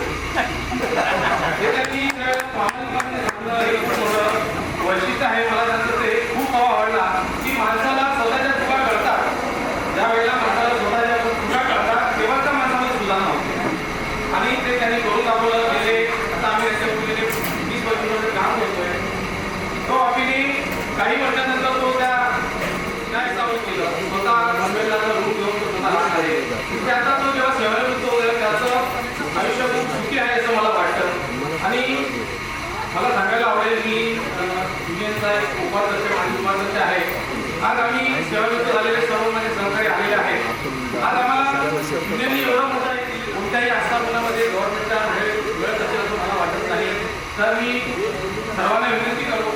हे त्यांनी प्रामाणिकपणे सांगणं हे मोठं वैशिष्ट्य आहे. मला त्यांचं ते खूप आवडला की माणसाला स्वतःच्या चुका कळतात. ज्या वेळेला माणसाला स्वतःच्या चुका कळतात तेव्हा त्या माणसामध्ये सुधारणा होते आणि ते त्यांनी करून दाखवलं. गेले आता आम्ही त्याच्या गेले 20 वर्षामध्ये काम करतोय. तो अभिनय काही वर्षानंतर तो त्या चालू केलं स्वतः संमेलनाचा रूप घेऊन तो स्वतः आहे. त्याचा तो जेव्हा सेवानिवृत्त होईल त्याचं आयुष्य खूप सुखी आहे असं मला वाटतं. आणि मला सांगायला आवडेल की युनियनचा एक उपाध्यक्ष आणि उपाध्यक्ष आहे. आज आम्ही सेवानिवृत्त झालेले सर्व माझे सहकारी आलेले आहेत. आज आम्हाला युनियनने एवढा मोठा कोणत्याही आस्थापनामध्ये गव्हर्नमेंटच्या मिळत असेल असं मला वाटत नाही. तर मी सर्वांना विनंती करतो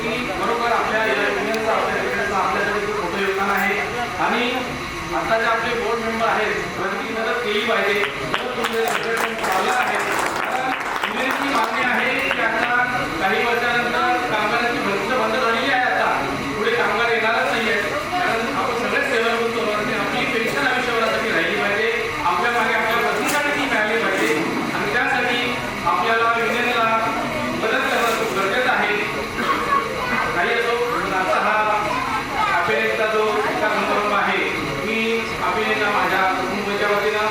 की बरोबर आपल्या या युनियनचा आपल्यासाठी खूप मोठं योगदान आहे. आणि आताचे आपले बोर्ड मेंबर आहेत प्रगती मदत केली पाहिजे. चाललं आहे कारण युनियनची मागणी आहे की आता काही वर्षानंतर कामगारांची भरती बंद झालेली आहे. आता पुढे कामगार येणारच नाही आहेत कारण आपण सगळेच सेवानिवृत्त होणार आणि आपली पेन्शन आयुष्यभरासाठी राहिली पाहिजे. आपल्या मागे आपल्या प्रतिसाठी ती मिळाली पाहिजे आणि त्यासाठी आपल्याला युनियनला मदत करणं खूप गरजेचं आहे. काही असो आता हा अभिनेता जो समारंभ आहे मी अभिनेता माझ्या कुटुंबाच्या वतीनं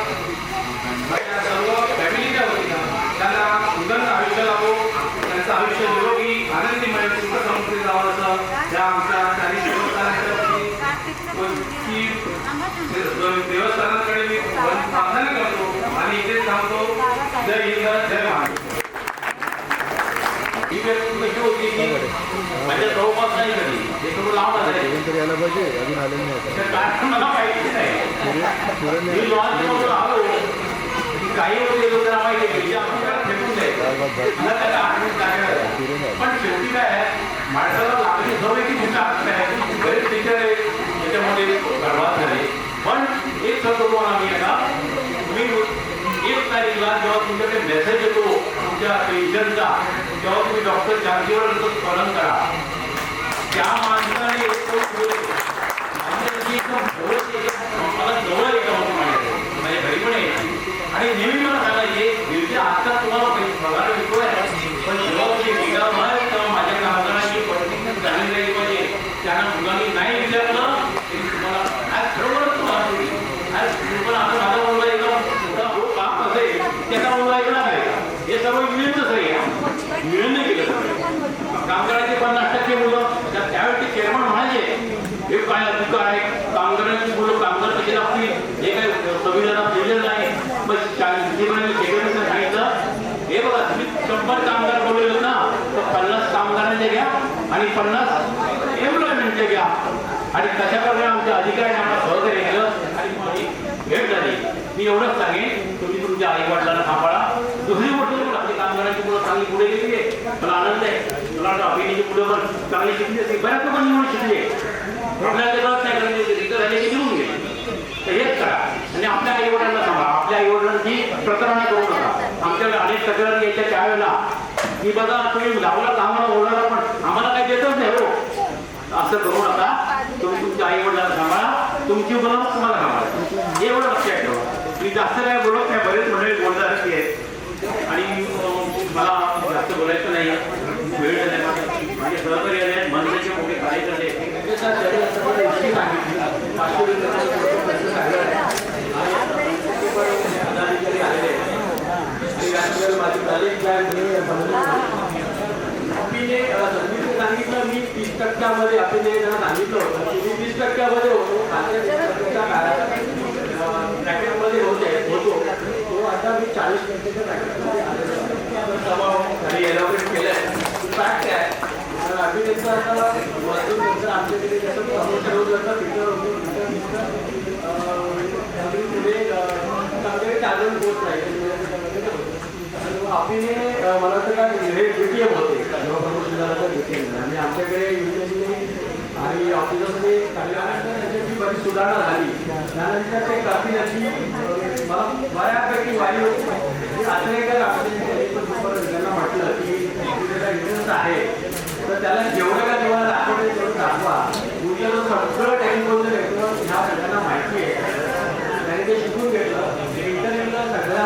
माझ्या सर्व फॅमिलीच्या वतीनं त्यांना सुगंध आयुष्य लाभो, त्यांचं आयुष्य निरोगी आनंदी मिळेल, सुख समृद्धी जावं असं या आमच्या देवस्थानाकडे मी प्रार्थना करतो आणि इथेच थांबतो. जय हिंद, जय महाराष्ट्र. ही व्यक्ती कशी होती की माझ्या जवळपास नाही कधी हे करून लावणार मला माहिती नाही. मी लॉन्च आलो काही होते लोक माहिती आहे फेकून द्यायचं मला त्याला आठवण टाकायला. पण शेवटी काय आहे माणसाला लागली सवय की तुमच्या हात काय बरेच टीचर आहे त्याच्यामध्ये बरबाद झाले. पण एक सगळं आम्ही आता तुम्ही 1 तारीखला जेव्हा तुमच्याकडे मेसेज येतो तुमच्या पेन्शनचा तेव्हा तुम्ही डॉक्टर चार्जीवर पालन करा. त्या माणसाने मला जवळ येतं होतं माझ्या घरी पण यायची आणि नेहमी मला सांगायचे दिवशी आजचा तुम्हाला पगार विकतो आहे पण जेव्हा तुम्ही वेगळा व्हाल तेव्हा माझ्या कामगारांची परिस्थिती झाली राहिली पाहिजे. त्यांना मुलांनी नाही विचारलं तरी तुम्हाला आज खरोखरच तुम्हाला आज पण आता माझा मुलगा एका काम असेल त्याचा मुलगा ऐकला नाही हे सर्व युनियनच आहे. युनियनने केलं कामगारांचे 50% मुलं त्यावेळी ते चेअरमन म्हणाले हे काय अधिकार आहे कामगारांची मुलं कामगार कशी लागतील हे काही संविधानात लिहिलेलं नाही. मग सेक्रेटरीने सांगितलं हे बघा तुम्ही 100 कामगार बोलवले ना तर 50 कामगारांचे घ्या आणि 50 एम्प्लॉयमेंटचे घ्या. आणि तशा प्रकारे आमच्या अधिकाऱ्याने आम्हाला सहकार्य केलं आणि माझी भेट झाली. मी एवढंच सांगेन तुम्ही तुमच्या आई वडिलांना सांभाळा. दुसरी गोष्ट आपली कामगारांची मुलं चांगली पुढे गेली आहे मला आनंद आहे. मला वाटतं अभिनेची मुलं पण चांगली शिकली असते बऱ्याच लोकांनी म्हणून शिकले आपल्याला कळत नाही कारण तिथं झाले की निघून गेले. तर हेच करा आणि आपल्या आई वडिलांना सांगा. आपल्या आई वडिलांची प्रकरणं करू नका. आमच्याकडे अनेक तक्रारी यायच्या त्यावेळेला की बघा तुम्ही लावला कामाला ओरडाला पण आम्हाला काही देतच नाही हो असं करू नका. तुम्ही तुमच्या आई वडिलांना सांभाळा तुमची मुलं तुम्हाला सांभाळा एवढं लक्षात ठेवा. मी जास्त काय बोलत नाही बरेच मंडळी बोलणारची आहेत आणि मला जास्त बोलायचं नाही वेळ नाही. माझे सहकारी आले आहेत मंडळीचे मोठे कार्यकर्ते सांगितलं मी 30% आपण सांगितलं होतं मी 20% होतो ब्रॅकेटमध्ये होतो तो आता मी 40% ब्रॅकेटमध्ये एलॉकेट केलं. फॅक्ट आहे अभिनेता आता मजूर आमच्याकडे जसं प्रमोशन होत जातं पिक्चर होतो पुढे चांगले टॅलेंट होत नाही. आपले मला वाटतं काय हे BTM होते प्रमोशन झालं तर BTM आणि आमच्याकडे युनियनने आणि ऑफिसर्सने त्याच्याची बरीच सुधारणा झाली. त्यानंतर ते काफी अशी मला बऱ्यापैकी वारी होती. आचरेकर त्यांना म्हटलं की इंटरेस्ट आहे तर त्याला जेवढं का जेव्हा दाखवते तेवढं दाखवा. उद्याचं सगळं टेक्निकल नेटवर्क ह्या सगळ्यांना माहिती आहे त्याने ते शिकून घेतलं. इंटरनेटला सगळ्या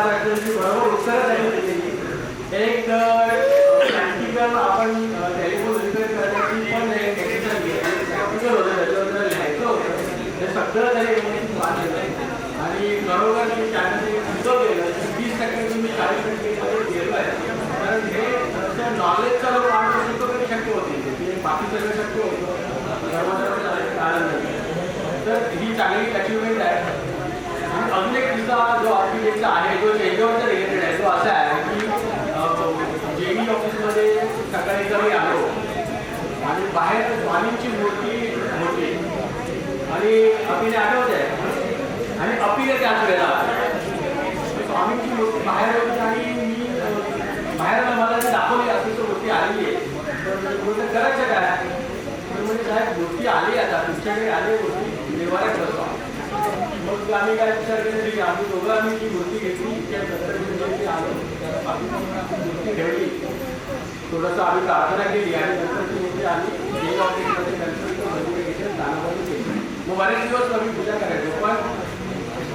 सब्जेक्टचा आहे जो त्याच्यावरचा रिलेटेड आहे. तो असा आहे की JE ऑफिसमध्ये सकाळी कमी आलो आणि बाहेर स्वामींची मूर्ती होती आणि अपिने आठवत आहे आणि अपिने त्याच वेळेला स्वामींची मूर्ती बाहेर होती आणि मी बाहेर मला दाखवली अशी तो मूर्ती आलेली आहे. तर करायचं काय म्हणजे साहेब मूर्ती आली आता तुमच्याकडे आली मूर्ती देवाऱ्यात बसवा. मग आम्ही काय विचार केला की आम्ही दोघं आम्ही ती मूर्ती घेतली त्यानंतर आलो मूर्ती ठेवली थोडंसं आम्ही प्रार्थना केली आणि नंतर ती मूर्ती आली JE ऑफिसमध्ये नंतर मंदिर घेतलं स्थानामध्ये केली. मग बरेच दिवस आम्ही पूजा करायचो पण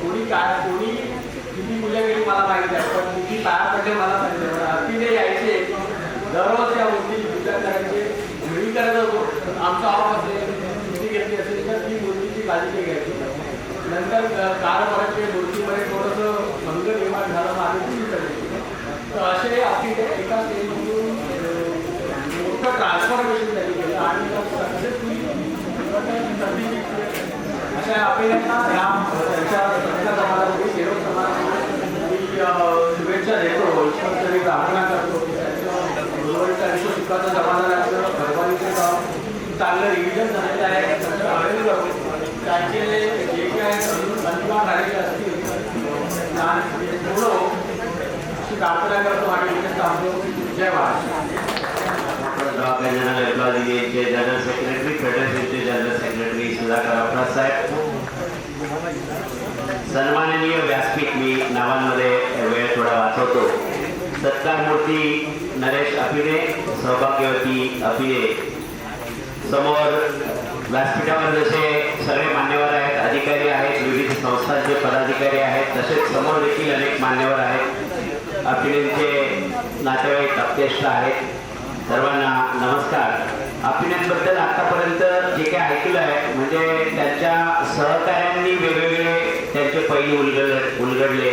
कोणी किती पूजा केली मला माहिती आहे पण किती पाया पडले मला माहिती आहे. अतिने यायचे दररोज त्या मूर्तीची पूजा करायचे घरी करत होतो. आमचा ऑफ असेल मूर्ती घेतली असेल तर ती मूर्तीची काळजी घ्यायची. नंतर काळापराच्या मूर्तीमध्ये थोडंसं भंग निर्माण झालं मग आम्ही ती करायची. तर असे आपली एका स्टेजमधून मोठं ट्रान्सफॉर्मेशन त्यांनी केलं आणि सक्सेसफुली अशा आपल्याला ह्या त्यांच्या समाजामध्ये सेवक समाजामध्ये मी शुभेच्छा देतो. ईश्वरचरी प्रार्थना करतो की त्यांचं आयुष्य सुखाचं समाधानाचं भरभराटीचं काम चांगलं रिव्हिजन झालेलं आहे. त्यांचं आनंद त्यांचे जे काय अनिवार्य झालेले असतील पूर्ण अशी प्रार्थना करतो आणि इथे थांबतो. जय महाराष्ट्र. जनरल एम्प्लॉयीचे जनरल सेक्रेटरी फेडरेशनचे जनरल सेक्रेटरी सुधाकर अपराध साहेब, सन्माननीय व्यासपीठ मी नावांमध्ये वेळ थोडा वाचवतो. सत्कार मूर्ती नरेश अपिने, सौभाग्यवती अपिने. समोर व्यासपीठावर जसे सगळे मान्यवर आहेत, अधिकारी आहेत, विविध संस्थांचे पदाधिकारी आहेत, तसेच समोर देखील अनेक मान्यवर आहेत. अपिनेंचे नातेवाईक अप्यष्ट आहेत. सर्वांना नमस्कार. अपिनेंबद्दल आतापर्यंत जे काही ऐकलं आहे म्हणजे त्यांच्या सहकाऱ्यांनी वेगवेगळे त्यांचे पैलू उलगडले,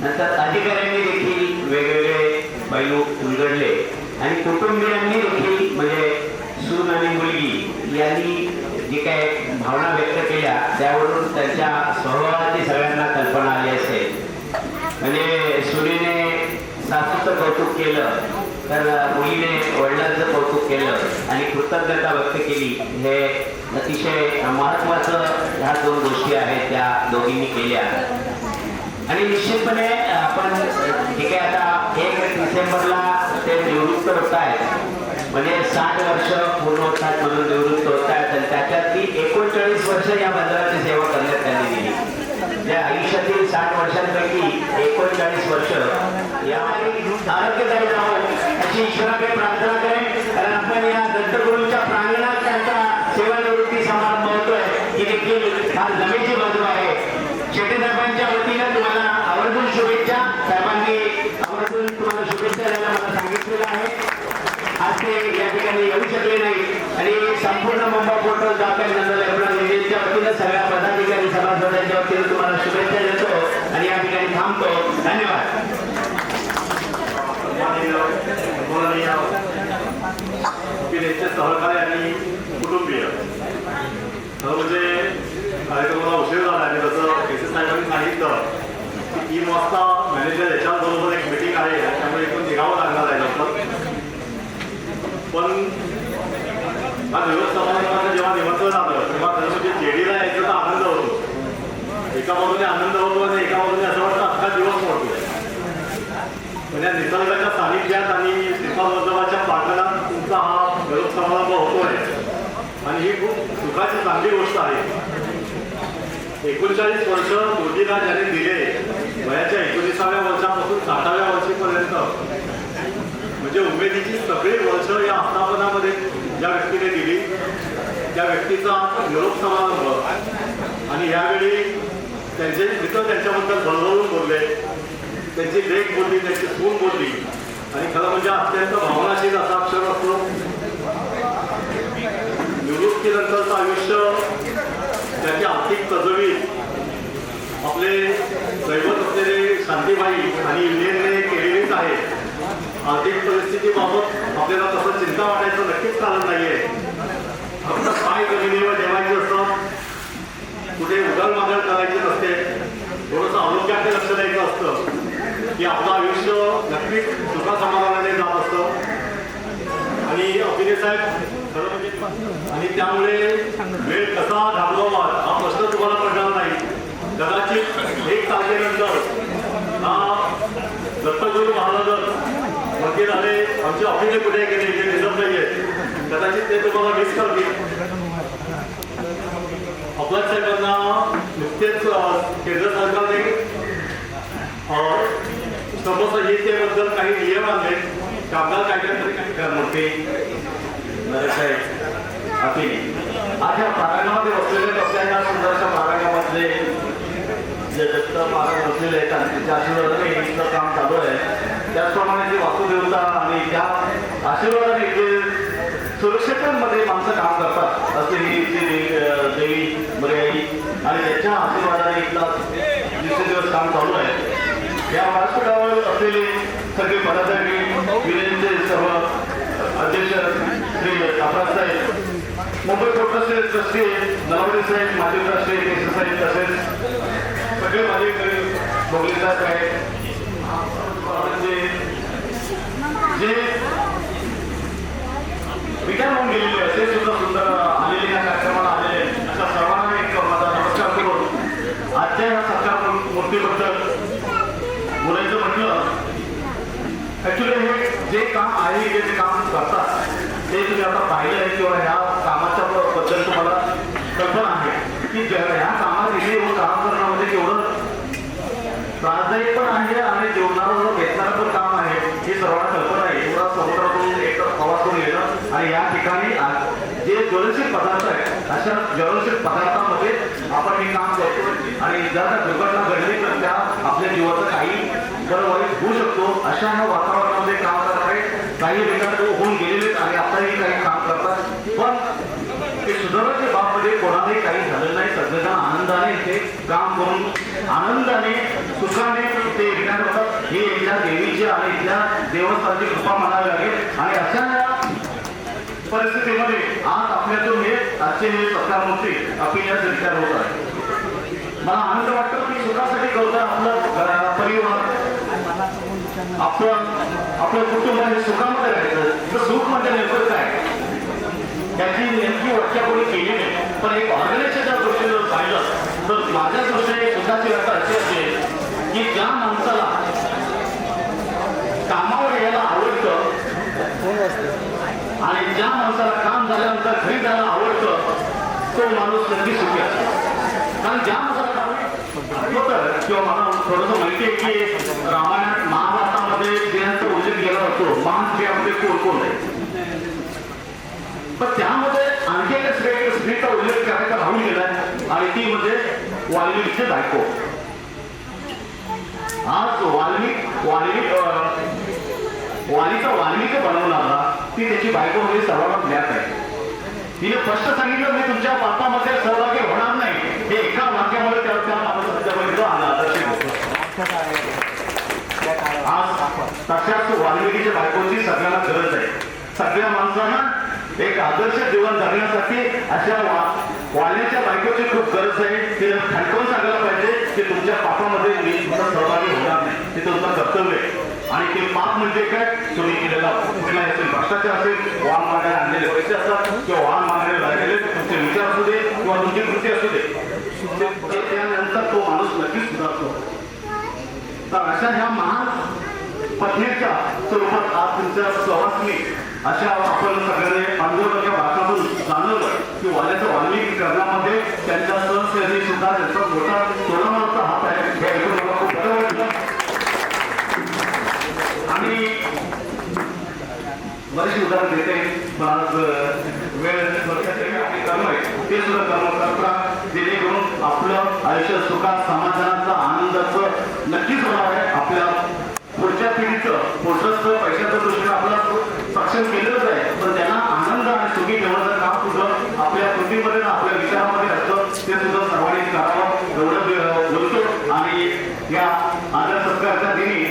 नंतर अधिकाऱ्यांनी देखील वेगवेगळे पैलू उलगडले आणि कुटुंबियांनी देखील म्हणजे सून आणि मुलगी यांनी जी काही भावना व्यक्त केल्या त्यावरून त्यांच्या स्वभावाची सगळ्यांना कल्पना आली असेल. म्हणजे सुनेने सासूचं कौतुक केलं तर मुलीने वडिलांचं कौतुक केलं आणि कृतज्ञता व्यक्त केली. हे अतिशय महत्त्वाचं ह्या दोन गोष्टी आहेत त्या दोघींनी केल्या. आणि निश्चितपणे आपण ठीक आहे आता 1 डिसेंबरला ते निवृत्त होत आहेत म्हणजे 60 वर्ष पूर्ण होतात म्हणून निवृत्त होत आहेत आणि त्याच्यातली 39 वर्ष या मंदिराची सेवा करण्यात त्यांनी दिली. त्या आयुष्यातील 60 वर्षांपैकी 39 वर्ष यामध्ये आरोग्यदायी राहावं अशी ईश्वराकडे प्रार्थना करेन. कारण आपण या दत्तगुरूंच्या प्रांगणात त्यांचा सेवानिवृत्ती समारंभ होतोय ही देखील फार जमेची बाजू आहे. शेट्टी साहेबांच्या वतीनं तुम्हाला आवर्जून शुभेच्छा. साहेबांनी आवर्जून तुम्हाला शुभेच्छा द्यायला मला सांगितलेलं आहे. आज ते या ठिकाणी येऊ शकले नाही आणि संपूर्ण मुंबई पोर्टल दाखल जनरल वतीनं सगळ्या पदाधिकारी सभासदांच्या वतीनं तुम्हाला शुभेच्छा देतो आणि या ठिकाणी थांबतो. धन्यवाद. सहकारी आणि कुटुंबीय म्हणजे कार्यक्रमाला उशीर झाला आणि जसं केसी साहेबांनी सांगितलं की 3 वाजता मॅनेजर याच्याबरोबर एक मीटिंग आहे त्यामुळे इथून निघावं लागणार आहे नंतर. पण हा दिवस समारंभाचं जेव्हा निमंत्रण आलं तेव्हा खरं म्हणजे JDला यायचा तर आनंद होतो. एका बाजूने आनंद होतो आणि एका बाजूने असं वाटतं अख्खा दिवस मोडतो. म्हणजे निसर्गाच्या सानिध्यात आणि श्रीपादवल्लभाच्या प्रांगणात तुमचा हा गौरव समारंभ होतोय आणि ही खूप सुखाची चांगली गोष्ट आहे. 39 वर्ष मोदीला ज्याने दिले वयाच्या 19व्या वर्षापासून 60व्या वर्षीपर्यंत म्हणजे उमेदीची सगळी वर्ष या आस्थापनामध्ये ज्या व्यक्तीने दिली त्या व्यक्तीचा निरोप समारंभ आणि यावेळी त्यांचे मित्र त्यांच्याबद्दल भरभरून बोलले. त्यांची लेख बोलली, त्यांची सून बोलली आणि खरं म्हणजे अत्यंत भावनाशील असा अक्षर असतो. निवृत्तीनंतरचं आयुष्य त्याची आर्थिक तजवीज आपले दैवत असलेले शांतीबाई आणि युनियनने केलेलीच आहे. आर्थिक परिस्थितीबाबत आपल्याला तसं चिंता वाटायचं नक्कीच कारण नाहीये. फक्त पाय जमिनीवर ठेवायचे असतात, कुठे उदरमागड करायची नसते. थोडंसं आरोग्याकडे लक्ष द्यायचं असतं की आपलं आयुष्य नक्कीच सुखासमाधानाने जात असतं. आणि अभिनय साहेब खरं म्हणजे आणि त्यामुळे वेळ कसा घालवावा हा प्रश्न तुम्हाला पडणार नाही. कदाचित 1 तारखेनंतर हा दत्तगुरू महाराज वकील झाले, आमचे अभिनय कुठे गेले जे दिसत नाहीये, कदाचित ते तुम्हाला मिस करतील. अफजल साहेबांना नुकतेच केंद्र सरकारने श्रमसंहितेबद्दल काही नियम आणले. कामगार कायद्यामध्ये काही करमते नरेश साहेब अभिनय आज या प्रांगणामध्ये बसलेले असल्या या सुंदरच्या प्रांगणामधले जे दत्त महाराज बसलेले आहेत आणि त्या आशीर्वादाने इथलं काम चालू आहे. त्याचप्रमाणे जे वासुदेवता आणि त्या आशीर्वादाने जे सुरक्षितमध्ये माणसं काम करतात असे ही देवी मर्याई आणि त्याच्या आशीर्वादाने इथला दिवसेदिवस काम चालू आहे. या व्यासपीठावर असलेले सगळे पदाधिकारी विलेंचे सर्व अध्यक्ष श्री अपराध साहेब, मुंबई पोर्टचे ट्रस्टी नलावडे साहेब, माजी ट्रस्टी केशव साहेब, तसेच सगळे माझे भोगले साहेब आहेत. जे विचार होऊन गेलेले असे सुद्धा सुंदर आलेले या कार्यक्रमाला आलेले अशा सर्वांना एक माझा नमस्कार करून आजच्या या सत्कार मूर्तीबद्दल बोलायचं म्हटलं. ऍक्च्युली हे जे काम आहे जे काम करतात ते तुम्ही आता पाहिलं आहे किंवा ह्या कामाच्या बद्दल तुम्हाला कल्पना आहे की ह्या कामात इथे येऊन काम करणं म्हणजे केवढं त्रासदायक पण आहे आणि जेवणावर भेटणारं पण काम आहे हे सर्वांना कल्पना आहे. एवढा समुद्रातून एक प्रवास करून येणं आणि या ठिकाणी जे ज्वलनशील पदार्थ आहेत अशा ज्वलनशील पदार्थामध्ये आपण हे काम करतो आणि जर त्या दुर्घटना घडली तर त्या आपल्या जीवाचं काही बरं वाईट होऊ शकतो. अशा ह्या वातावरणामध्ये काम करणारे काही ठिकाणी होऊन गेलेले आणि आताही काही काम करतात. पण ते सुधारण्याच्या बाबतीमध्ये कोणालाही काही झालं नाही. सगळेजण आनंदाने इथे काम करून आनंदाने सुखाने ते ठिकाणी होतात. ही एकदा देवीची आणि इथल्या देवस्थानाची कृपा म्हणावी लागेल. आणि अशा परिस्थितीमध्ये आज आपल्यातून हे आजचे हे सत्कार मूर्ती आपल्याच रिटायर होत आहे. मला आनंद वाटतो की सुखासाठी करता आपलं परिवार आपलं कुटुंब हे सुखामध्ये राहायचं. तर सुख म्हणजे नेमकं काय त्याची नेमकी व्याख्या कोणी केली नाही. पण एक ऑर्गनायझेशनच्या दृष्टीने जर पाहिलं तर माझ्या दृष्टीने सुखाची व्याख्या अशी असेल की ज्या माणसाला कामावर यायला आवडतं आणि ज्या माणसाला काम झाल्यानंतर घरी जायला आवडतं तो माणूस नक्की सुखी असतो. कारण ज्या माणसाला होतं किंवा मला थोडंसं माहिती आहे की रामायणात महाभारतामध्ये स्त्रियांचा उल्लेख केला जातो. महान स्त्रियामध्ये कोण कोण आहे पण त्यामध्ये आणखी एका स्त्रीचा उल्लेख करायचा राहून गेलाय आणि ती म्हणजे वाल्मिकीची बायको. आज वालीचा वाल्मिक बनवणारा ती त्याची बायको म्हणजे सर्वांना ज्ञात आहे. तिने स्पष्ट सांगितलं मी तुमच्या पापामध्ये सहभागी होणार नाही. हे एका वाक्यामुळे त्या माणसापर्यंत आला. आज तशाच वाल्मिकीच्या बायकोची सगळ्यांना गरज आहे. सगळ्या माणसांना एक आदर्श जीवन जगण्यासाठी अशा वाल्याच्या बायकोची खूप गरज आहे. ते ठणकावून सांगायला पाहिजे की तुमच्या पापामध्ये मी तुमचा सहभागी होणार नाही. ते तुमचं कर्तव्य आहे. आणि ते पाप म्हणजे काय तुम्ही केलेला कुठलाही असेल भ्रष्टाचार असेल, वाहन मागण्याने आणलेले पैसे असतात किंवा वाहन मागण्याने लागलेले तुमचे विचार असू दे किंवा तुमची कृती असू दे त्यानंतर तो माणूस नक्कीच सुधारतो. तर अशा ह्या महान पत्नीच्या स्वरूपात आज तुमच्या सहवासनी अशा आपण सगळ्यांनी आंदोलनाच्या भाषणातून जाणवलं की वाल्याचं वाल्मिकी करण्यामध्ये त्यांच्या सहसेनी सुद्धा त्यांचा मोठा तोडामारचा हात आहे. हे ऐकून मला खूप बरं वाटलं. आणि बरेचसे उदाहरण देते पण आज वेळ कर्म आहे ते सुद्धा कर्म करता जेणेकरून आपलं आयुष्य सुखात समाधानाचं आनंदाचं नक्कीच होणार आहे. आपल्या पुढच्या पिढीचं पुढचं पैशाच्या दृष्टीने आपल्याला सक्षम केलेलंच आहे. पण त्यांना आनंद आणि सुखी ठेवण्याचं काम सुद्धा आपल्या कृतीमध्ये आपल्या विचारामध्ये असतं. ते सुद्धा सर्वांनी करावं एवढं बोलतो. आणि या आदर सत्कारच्या दिनी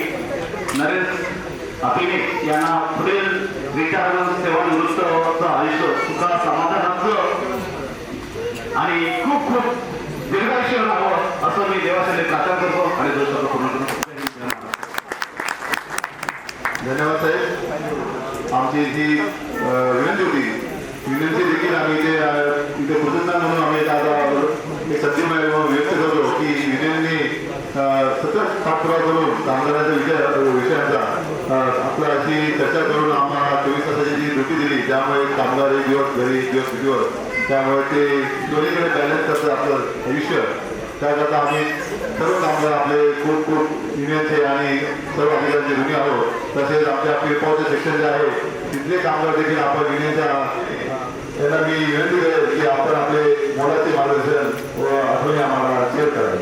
नरेश अभिने यांना पुढील रिटायरमेंट सेवानिवृत्त आयुष्य सुखा समाधानाचं आणि खूप खूप दीर्घायुष्य राहावं असं मी देवाच्या प्रार्थना करतो आणि दोन शब्द पूर्ण करतो. धन्यवाद साहेब. आमची जी विनंती होती विनंती देखील आम्ही इथे कृतज्ञता म्हणून आम्ही आता एक संधी व्यक्त करतो की युनियनने सतत पाठपुरावा करून कामगारांच्या विषयांचा आपला अशी चर्चा करून आम्हाला 24 तासाची जी ड्युटी दिली, त्यामुळे कामगार एक दिवस घरी एक दिवस सुट्टीवर, त्यामुळे ते दोन्हीकडे बॅलन्स करतं आपलं आयुष्य. त्याकरता आम्ही सर्व कामगार आपले खूप युनियनचे आणि सर्व अधिकाऱ्यांचे ऋणी आहोत. तसेच आमच्या पिरपावचे सेक्शन जे आहे तिथले कामगार देखील आपण युनियनच्या यांना मी विनंती करेल की आपण आपले मोलाचे मार्गदर्शन व आठवणी आम्हाला शेअर करावे.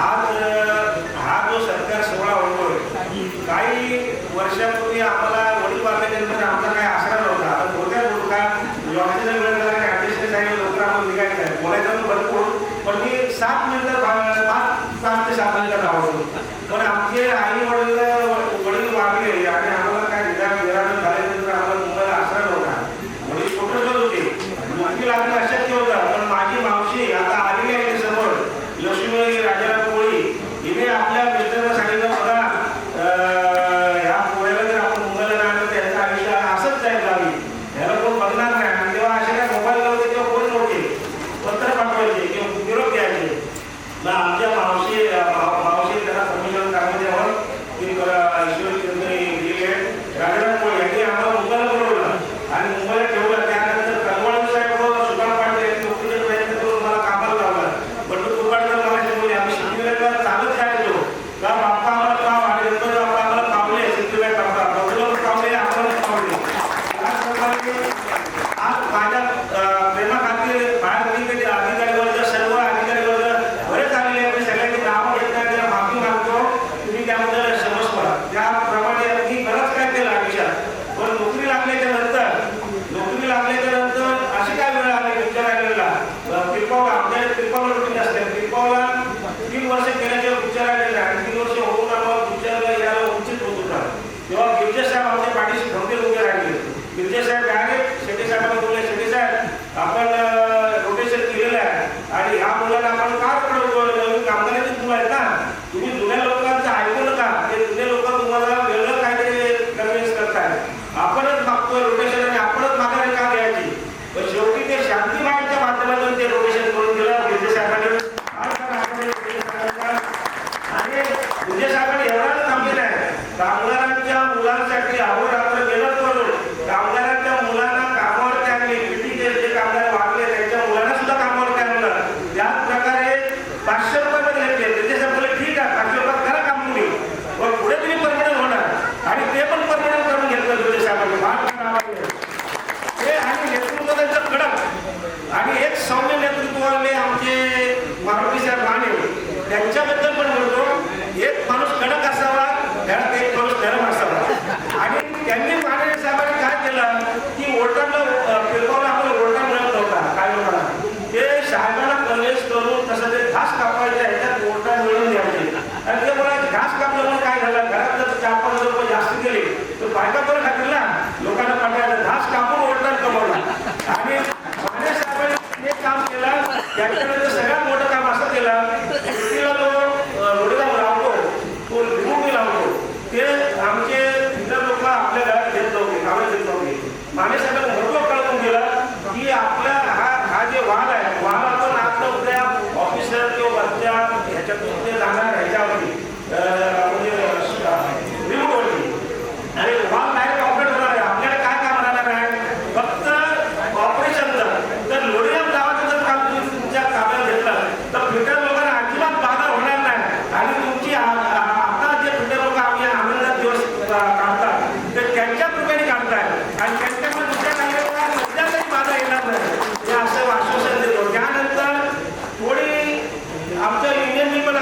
आज हा जो सरकार सोहळा होतोय, काही वर्षापूर्वी आम्हाला वडील वारल्यानंतर आमचा काही आसरा नव्हता. आता मोठ्या मोठा ऑक्सिजन वेळ झाला की अध्यक्ष साहेब लवकर आम्हाला निघायचं आहे, बोलायचं भरपूर, पण मी 7 मिनिटं 5 ते 7 मिनिटं राहतो. पण आमचे आई वडील वारले आणि आम्हाला काय निदान झाल्यानंतर आम्हाला मुंबईला आसरा नव्हता. वडील छोटे होते, नोकरी लागणं अशक्य होतं. पण माझी मावशी आता आलेली आहे समोर, लक्ष्मी राजाराम कोळी, हिने आपल्या मित्रांना सांगितलं बघा ह्या पोळ्याला जर आपण मुंबईला राहणार तर यांचं आयुष्य असंच जाईल गावी, ह्याला कोण बघणार नाही. आणि तेव्हा असे काय मोबाईल नव्हते किंवा कोण नव्हते, पत्र पाठवायचे किंवा निरोप द्यायचे. मग आमच्या मावशी त्यांना परमिशन काढून द्यावं की ईश्वर गेले राजाराम कोळी यांनी आम्हाला मुंबईला बोलवलं आणि मुंबईला ठेवलं. त्यानंतर कलवाड साहेब सुभाष पाटील यांनी नोकरीचा प्रयत्न करून मला कामाला लावला. पण तो कुपाडकर मला शिकवले, आम्ही शिकलेला चालत जायचो का बाप्पा आम्हाला पाव आणि नंतर बाप्पा आम्हाला पावले शिकले बाप्पा बघलं पावले आम्हाला पावले. त्याचप्रमाणे आज माझ्या प्रेमाखातीर बाहेर अधिकारी वर्ग सर्व अधिकारी वर्ग बरेच आलेले आहेत. सगळ्यांनी नावं घेत नाही, त्याला माफी मागतो, तुम्ही त्याबद्दल समजवा. त्याप्रमाणे मी बरंच काय केलं आयुष्यात. पण नोकरी लागल्याच्या नंतर अशी काय वेळ आली विचार आलेला पिरपावला, आमच्या पिरपावला रुटीन असते. पिरपावला 3 वर्ष केल्याच्या विचार आलेला आणि 3 वर्ष होऊन आम्हाला विचारला यायला उचित होत होता. तेव्हा गिरजे साहेब आमच्या पाठीशी खंबीर उभे राहिले. गिरजे साहेब डायरेक्ट शेट्टी साहेबांना बोलले, शेट्टी साहेब आपण रोटेशन केलेलं आहे आणि ह्या मुलांना आपण का नवीन कामगारांची मुलं आहेत ना, तुम्ही जुन्या लोकांचं ऐकू नका, ते जुने लोक तुम्हाला वेगळं काहीतरी कन्व्हिन्स करताय. आपणच मागतोय रोटेशन आणि आपणच माघारी का द्यायची. पण शेवटी ते शांती मार्गाच्या माध्यमातून ते रोटेशन करून दिलं गिरजे साहेबांनी. आणि गिरजे साहेबांनी एवढाच थांबलेला आहे, कामगारांच्या मुलांसाठी अहोरात्र गेलं करून कामगारांच्या मुलांना कामावर आणले. किती जे कामगार वाढले त्यांच्या मुलांना सुद्धा कामावर आणलं. त्याच प्रकारे 500 रुपये घेतले. गिरजे साहेब बोलले ठीक आहे 500 रुपयात करा काम तुम्ही, पण पुढे तुम्ही परमनंट होणार आणि ते पण परमनंट करून घेतलं गिरजे साहेबांनी. हे आणि नेतृत्व त्यांचं कडक आणि एक सौम्य नेतृत्वाने आमचे मारुती साहेब माने त्यांच्याबद्दल पण बोलतो. एक माणूस कडक असावा, त्यात एक माणूस नरम असावा. आणि त्यांनी माने साहेबांनी काय केलं की ओरटाला पिरपावला आपल्याला ओरटा मिळत नव्हता काय लोकांना, ते साहेबांना कन्व्हिन्स करून तसं ते घास कापायच्या ह्याच्यात ओरटा मिळवून द्यायचे. आणि ते मला घास कापल्यामुळे काय झालं, घरात जर 4-5 रुपये जास्त गेले तर बायका बरं खातील ना, लोकांना पाठवायचं घास कापून ओरटा कमवला. आणि माने साहेबांनी हे काम केलं. त्याच्यानंतर सगळ्यात मोठं काम असं केलं, सुट्टीला जो रोडीला लावतो तो लिंबू लावतो, ते आमचे इतर लोक आपल्या घरात घेत नव्हते, कामाला घेत नव्हते. माने साहेबांना महत्व कळवून गेलं की आपल्या हा जे वाहन आहे, वाहन आपण आपल्या उद्या ऑफिसर किंवा वरच्या ह्याच्यातून ते जाणार ह्याच्यावरती म्हणजे रिमोटवरती आणि वाहन डायरेक्ट ऑपरेट होणार आहे. आपल्याला काय काम राहणार आहे, फक्त ऑपरेशनचं. तर लोढिया गावाचं जर काम तुमच्या ताब्यात घेतलं तर फिल्टर लोकांना अजिबात बाधा होणार नाही. आणि तुमची आता जे फिल्टर लोक आपल्या आनंदात दिवस काढतात ते त्यांच्या कृपेने काढतात आणि त्यांच्याकडे दुसऱ्या काही सध्याचाही बाधा येणार नाही, हे असं आश्वासन देतो. त्यानंतर थोडी आमच्या युनियननी पण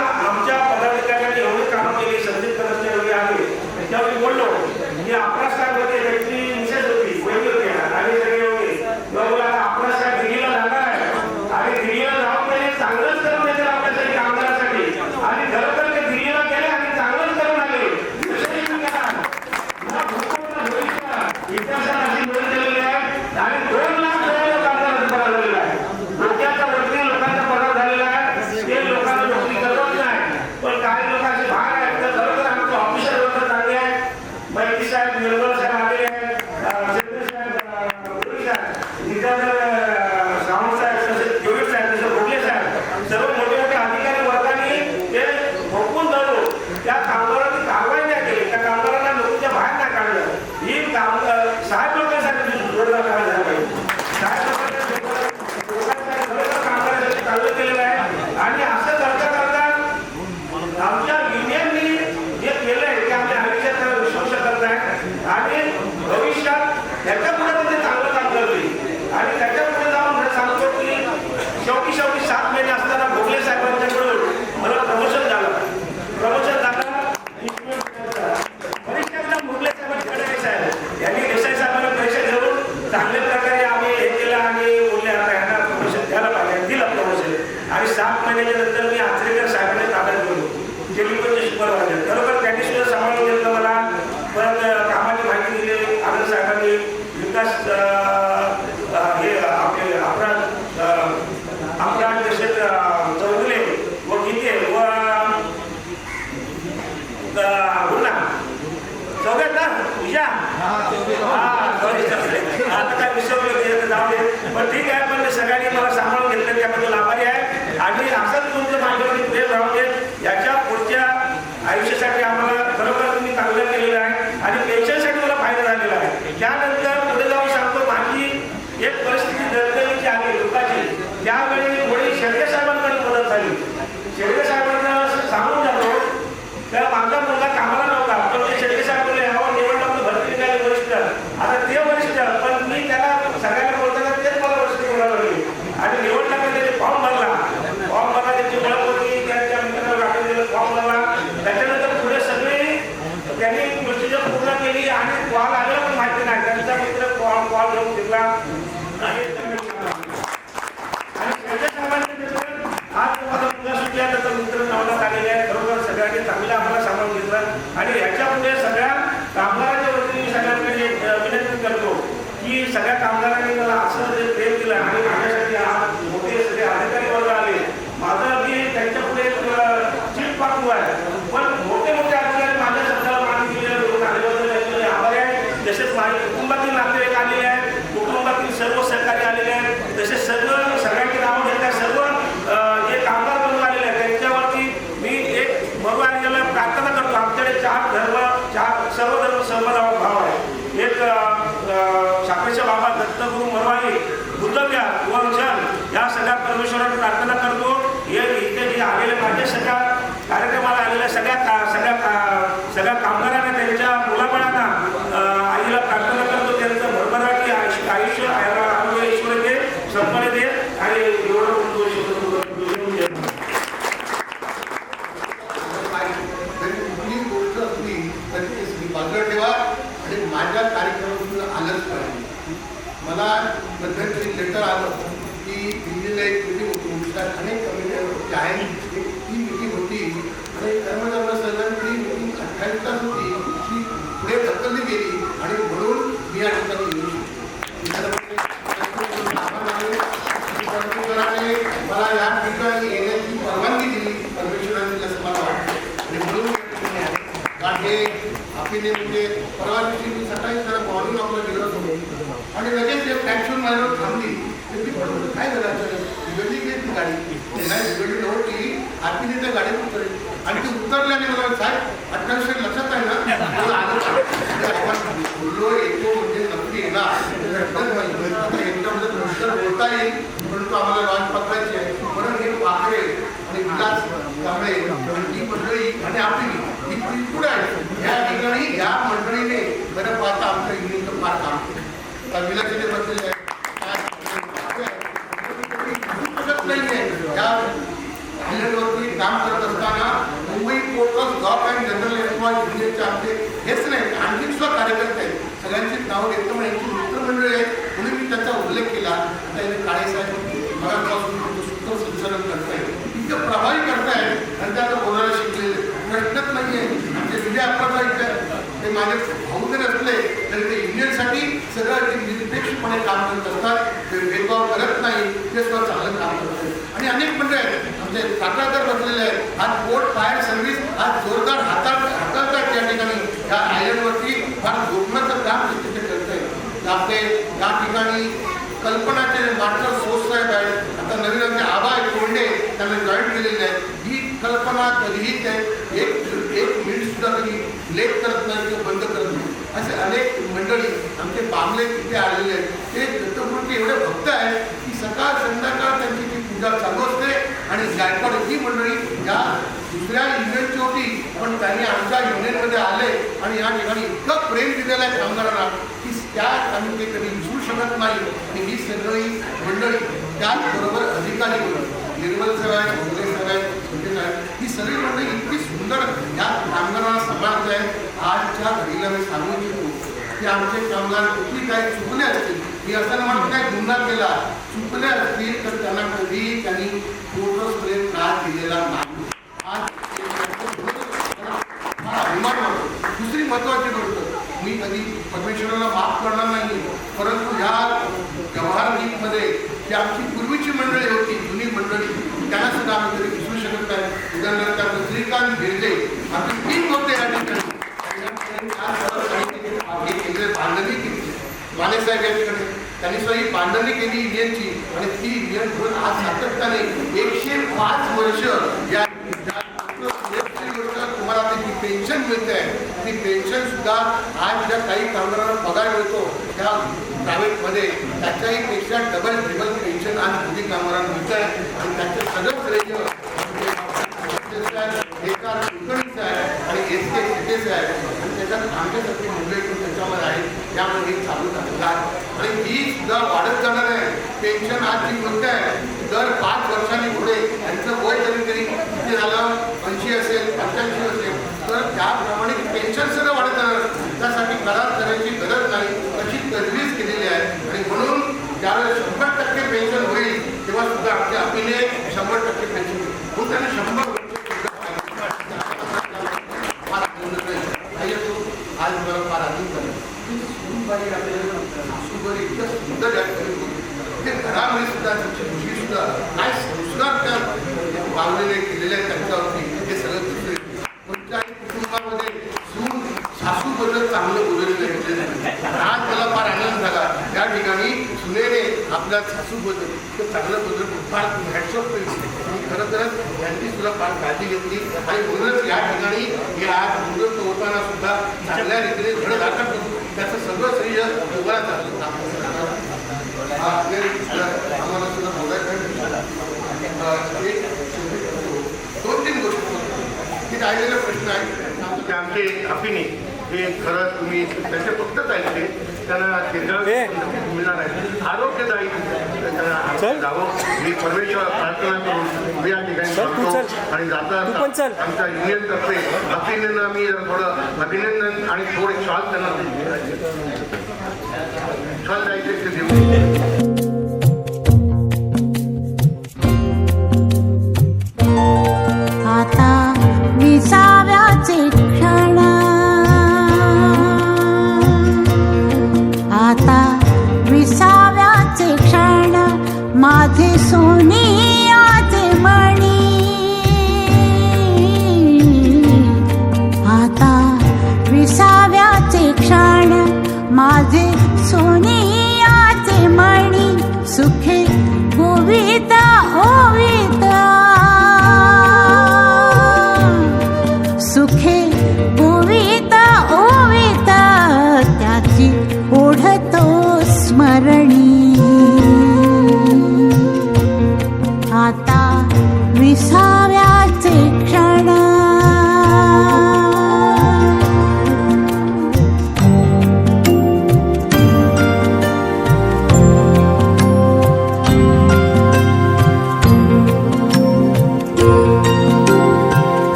बनवून घेतला आणि त्याच्या साहेबांनी आज माझा मुलगा सुद्धा त्याचा मित्र नावाला आलेले आहे. खरोखर सगळ्यांनी चांगलं आम्हाला सामावून घेतलं आणि याच्यापुढे सगळ्या कामगारांच्या वतीने सगळ्यांकडे विनंती करतो की सगळ्या कामगारांनी मला असं जे प्रेम दिलं आणि माझ्यासाठी आज मोठे सगळे अधिकारी वर्ग आले. माझं मी त्यांच्या पुढे चिट पाठवू आहे, पण मोठे मोठे अधिकारी माझ्या शब्दाला मान दिलेले लोक आल्याबद्दल त्यांचे आभारी आहे. तसेच माझ्या कुटुंबातील नातेवाईक आलेले आहेत, कुटुंबातील सर्व सहकारी आलेले आहेत, तसेच सगळ्यांची नावं घेतल्या सर्व जे कामगार बंधू आलेले आहेत त्यांच्यावरती मी एक मरुवारीला प्रार्थना करतो. आमच्याकडे सर्व धर्म समभाव आहे. एक सापेक्षा बाबा दत्तगुरु मरवाई बुद्धव्या वंशन या सगळ्या परमेश्वराला प्रार्थना करतो. हे इथे जे आलेले माझ्या सगळ्या कार्यक्रमाला आलेल्या सगळ्या कामगारांना त्यांच्या मुलाबाळांना आईला प्रार्थना करतो. त्यांचं भरभराटी आयुष्य आरोग्य ईश्वर दे, संपन्न दे आणि एवढं बाजूला ठेवा आणि माझ्या कार्यक्रमातून आलंच पाहिजे. मला मध्यंतरी लेटर आलं की दिल्लीला एक मिटिंग होती, मुळात अनेक कमिटी आहेत, ती मिटिंग होती आणि कर्मचाऱ्यांना सगळ्यांची मिटिंग 28 तास होती, ती पुढे ढकलली गेली आणि म्हणून मी या ठिकाणी येऊ मला या ठिकाणी येण्याची परवानगी दिली परमेश्वरांनी असं मला वाटतं आणि म्हणून कारण हे आपले म्हणजे परवा दिवशी मी सकाळी जरा मॉर्निंग वॉकला गेलो होतो आणि लगेच ते टॅक्सून माझ्यावर थांबली. काय झालं बिघडली गेली ती गाडी नाही बिघडली नव्हती, आपली त्या गाडीत उतरली आणि ती उतरल्याने मला साहेब 28 लक्षात आहे ना बोललो येतो म्हणजे नक्की येणार नंतर बोलता येईल, परंतु आम्हाला लॉन्च पकडायची आहे. म्हणून हे वाकरे आणि विलास कांबळे ही मंडळी आणि आपली ही पुढे आहे. या ठिकाणी या मंडळीने बरं पाहता आमच्या युनिटचं फार काम केलं. विलासचे बसलेले आहे नाही आहे. या आयलंडवरती काम करत असताना मुंबई पोर्टल गॉप अँड जनरल एम्प्लॉय युनियनचे आमचे हेच नाही आणखी सुद्धा कार्यकर्ते आहेत. सगळ्यांची नावं घेतो म्हणजे यांची मित्रमंडळी आहेत म्हणून मी त्याचा उल्लेख केला. आता यांनी काळेसाहेब मगापासून सूत्रसंचालन करतायत, इतकं प्रभावी करतायत आणि त्याला बोलायला शिकलेले प्रश्नच नाही आहे. आमचे विजय अप्पाचा ते माझे भाऊ जर असले तरी ते युनियनसाठी सगळं निरपेक्षपणे काम करत असतात, ते भेदभाव करत नाही, ते सुद्धा चांगलं काम करतात. आणि अनेक मंडळ आहेत आमचे काटाळकर बसलेले आहेत. आज पोर्ट फायर सर्व्हिस आज जोरदार हाताळतात त्या ठिकाणी या आयलंडवरती फार जोडण्याचं काम तिथे करत आहे. आपले या ठिकाणी कल्पनाचे मास्टर सोस साहेब आहेत, आता नवीन आमचे आबा कोंडे त्यांना जॉईन केलेले आहेत. ही कल्पना कधीही ते एक मिनिट सुद्धा कधी लेट करत नाही किंवा बंद करत नाही. असे अनेक मंडळी आमचे बांगले तिथे आलेले आहेत. ते दत्तगुरूंचे एवढे भक्त आहेत की सकाळ संध्याकाळ त्यांची ती पूजा चालू असते. आणि गायकवाड ही मंडळी या दुसऱ्या युनियनची होती पण त्यांनी आमच्या युनियनमध्ये आले आणि या ठिकाणी इतकं प्रेम दिलेलं आहे कामगारांना की त्या आम्ही ते कधी विसरू शकत नाही. आणि ही सगळी मंडळी त्याचबरोबर अधिकारी निर्मल साहेब आहेत, भोगले साहेब आहेत, ही सगळी मंडळी इतकी सुंदर या कामगारांना सांभाळत आहे. आजच्या घडीला मी सांगू इच्छितो की आमचे कामगार कुठली काही चुकले असतील, मी असं म्हणत नाही गुन्हा केला, चुकले असतील तर त्यांना कधी त्यांनी कोर्टमध्ये त्रास दिलेला नाही. आज अभिमान वाटतो. दुसरी महत्वाची गोष्ट, मी कधी परमेश्वराला माफ करणार नाही, परंतु या जवाहर लीगमध्ये जी आमची पूर्वीची मंडळी होती, जुनी मंडळी, त्यांना सुद्धा आम्ही कधी विसरू शकत नाही. उदाहरणार्थ श्रीकांत बिर्जे आमची टीम होते या ठिकाणी बांधणी केली. मानेसाहेब या ठिकाणी त्यांनी स्वतः बांधणी केली युनियनची आणि ती युनियन म्हणून आज सातत्याने 105 वर्ष या तुम्हाला त्याची पेन्शन मिळते आहे. ती पेन्शन सुद्धा आज ज्या काही कामगारांना पगार मिळतो त्या प्रायव्हेटमध्ये त्याच्याही पेक्षा डबल ट्रिबल पेन्शन आज मोदी कामगारांना मिळत आहे. आणि त्याचं सगळं श्रेय एका ठिकाणीचं आहे आणि SK सिटीचं आहे आणि त्याच्यात आमच्यासारखी मुंबई पण त्याच्यामध्ये आहे. त्यामुळे हे चालू झालेलं आहे आणि ही सुद्धा वाढत जाणार आहे. पेन्शन आज जी मिळत आहे दर 5 वर्षांनी पुढे यांचं वय कधीतरी किती झालं 80 असेल 85 असेल तर त्याप्रमाणे पेन्शन सगळं वाढत जाणार. त्यासाठी करार करायची गरज नाही अशी तरवीज केलेली आहे. आणि अभिनय 100% त्यांचे म्हणून त्यांना 100 आज मला फार आनंद झाला सुनबाई आपल्याला सासूबाई इतकं सुंदर ते घरामध्ये सुद्धा त्यांची मुलगी सुद्धा काय संस्कार त्या पावलेले केलेले आहेत त्यांच्यावरती हे सगळं दिसतंय. कोणत्याही कुटुंबामध्ये सून सासूबद्दल चांगलं बोललेलं नाही. आज मला फार आनंद झाला त्या ठिकाणी सुनेने आपल्या सासूबद्दल ते चांगलं बोललं फार हॅट्सअप केली. खरं तर यांची सुद्धा फार काळजी घेतली आणि म्हणूनच या ठिकाणी हे आज मुलं होताना सुद्धा चांगल्या रीतीने धड दाखल होतो त्याचं सगळं श्रेय तुम्हाला चाललं. आम्हाला सुद्धा बोलायचं दोन तीन गोष्टी हे राहिलेले प्रश्न आहेत की आमचे अभिनय हे खरंच तुम्ही त्याचे फक्तच ऐकले त्यांना मिळणार आहे आरोग्यदायी त्यांना जावं मी परमेश्वर प्रार्थना करून या ठिकाणी आणि जाता आमच्या युनियनतर्फे अभिनंदन आम्ही थोडं अभिनंदन आणि थोडे शॉल त्यांना शॉल द्यायचे ते देऊ. आता विसाव्याचे क्षण आता विसाव्याचे क्षण माझे सोनियाचे मणी आता विसाव्याचे क्षण माझे सोनियाचे मणी सुखे गोविता ओविता सुखे गोविता ओविता त्याची ओढतो स्मरणी आता विसाव्याचे क्षण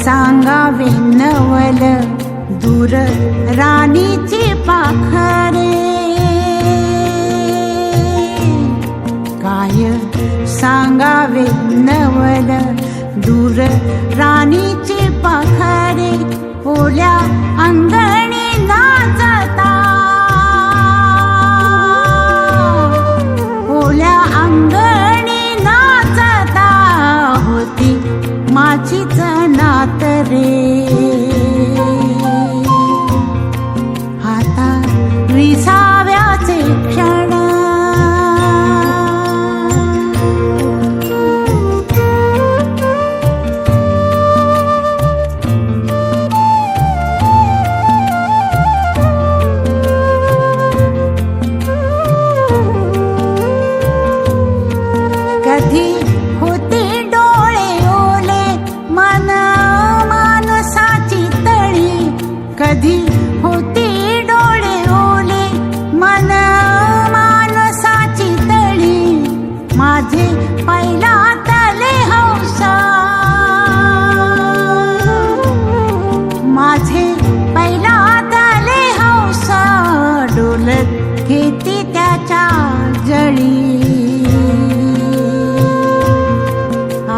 सांगावे नवल दूर राणीची पाखरे काय सांगावे नवल दूर राणीची पाखरे ओल्या अंगणी नाचता ओल्या अंगणी नाचता होती माझीच नात रे आता विसाव्याचे क्षण कधी होते डोळे ओले मन मानसाची तळी कधी होते डोळे ओले मन मानसाची तळी माझे पहिला तले हौसा माझे पहिला तले हौसा डोलत घेते त्याच्या जळी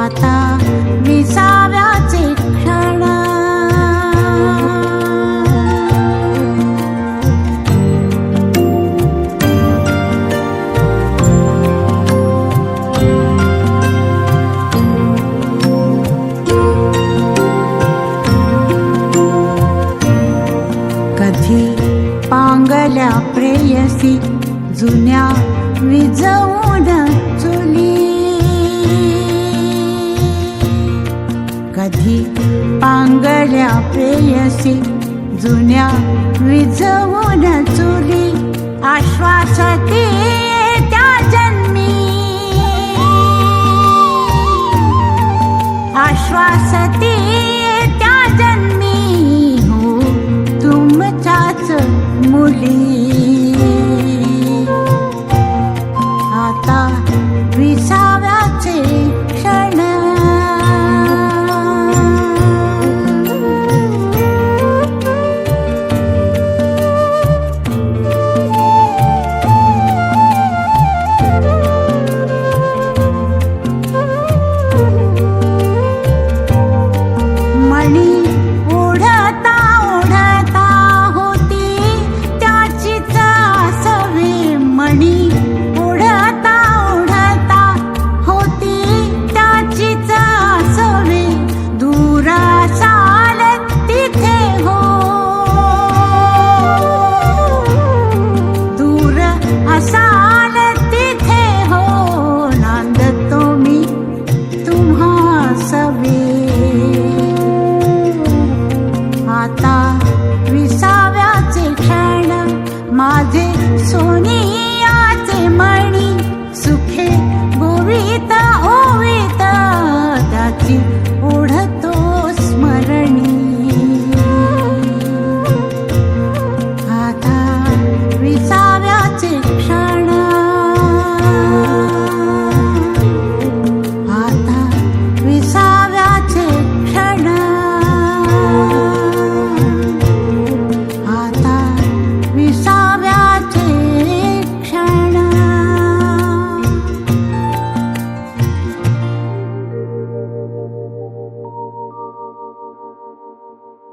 आता विसाव्याचे क्षण कधी पांगल्या प्रेयसी जुन्या विजवून चुली कधी पांगल्या प्रेयसी जुन्या विजवून चुली आश्वास केला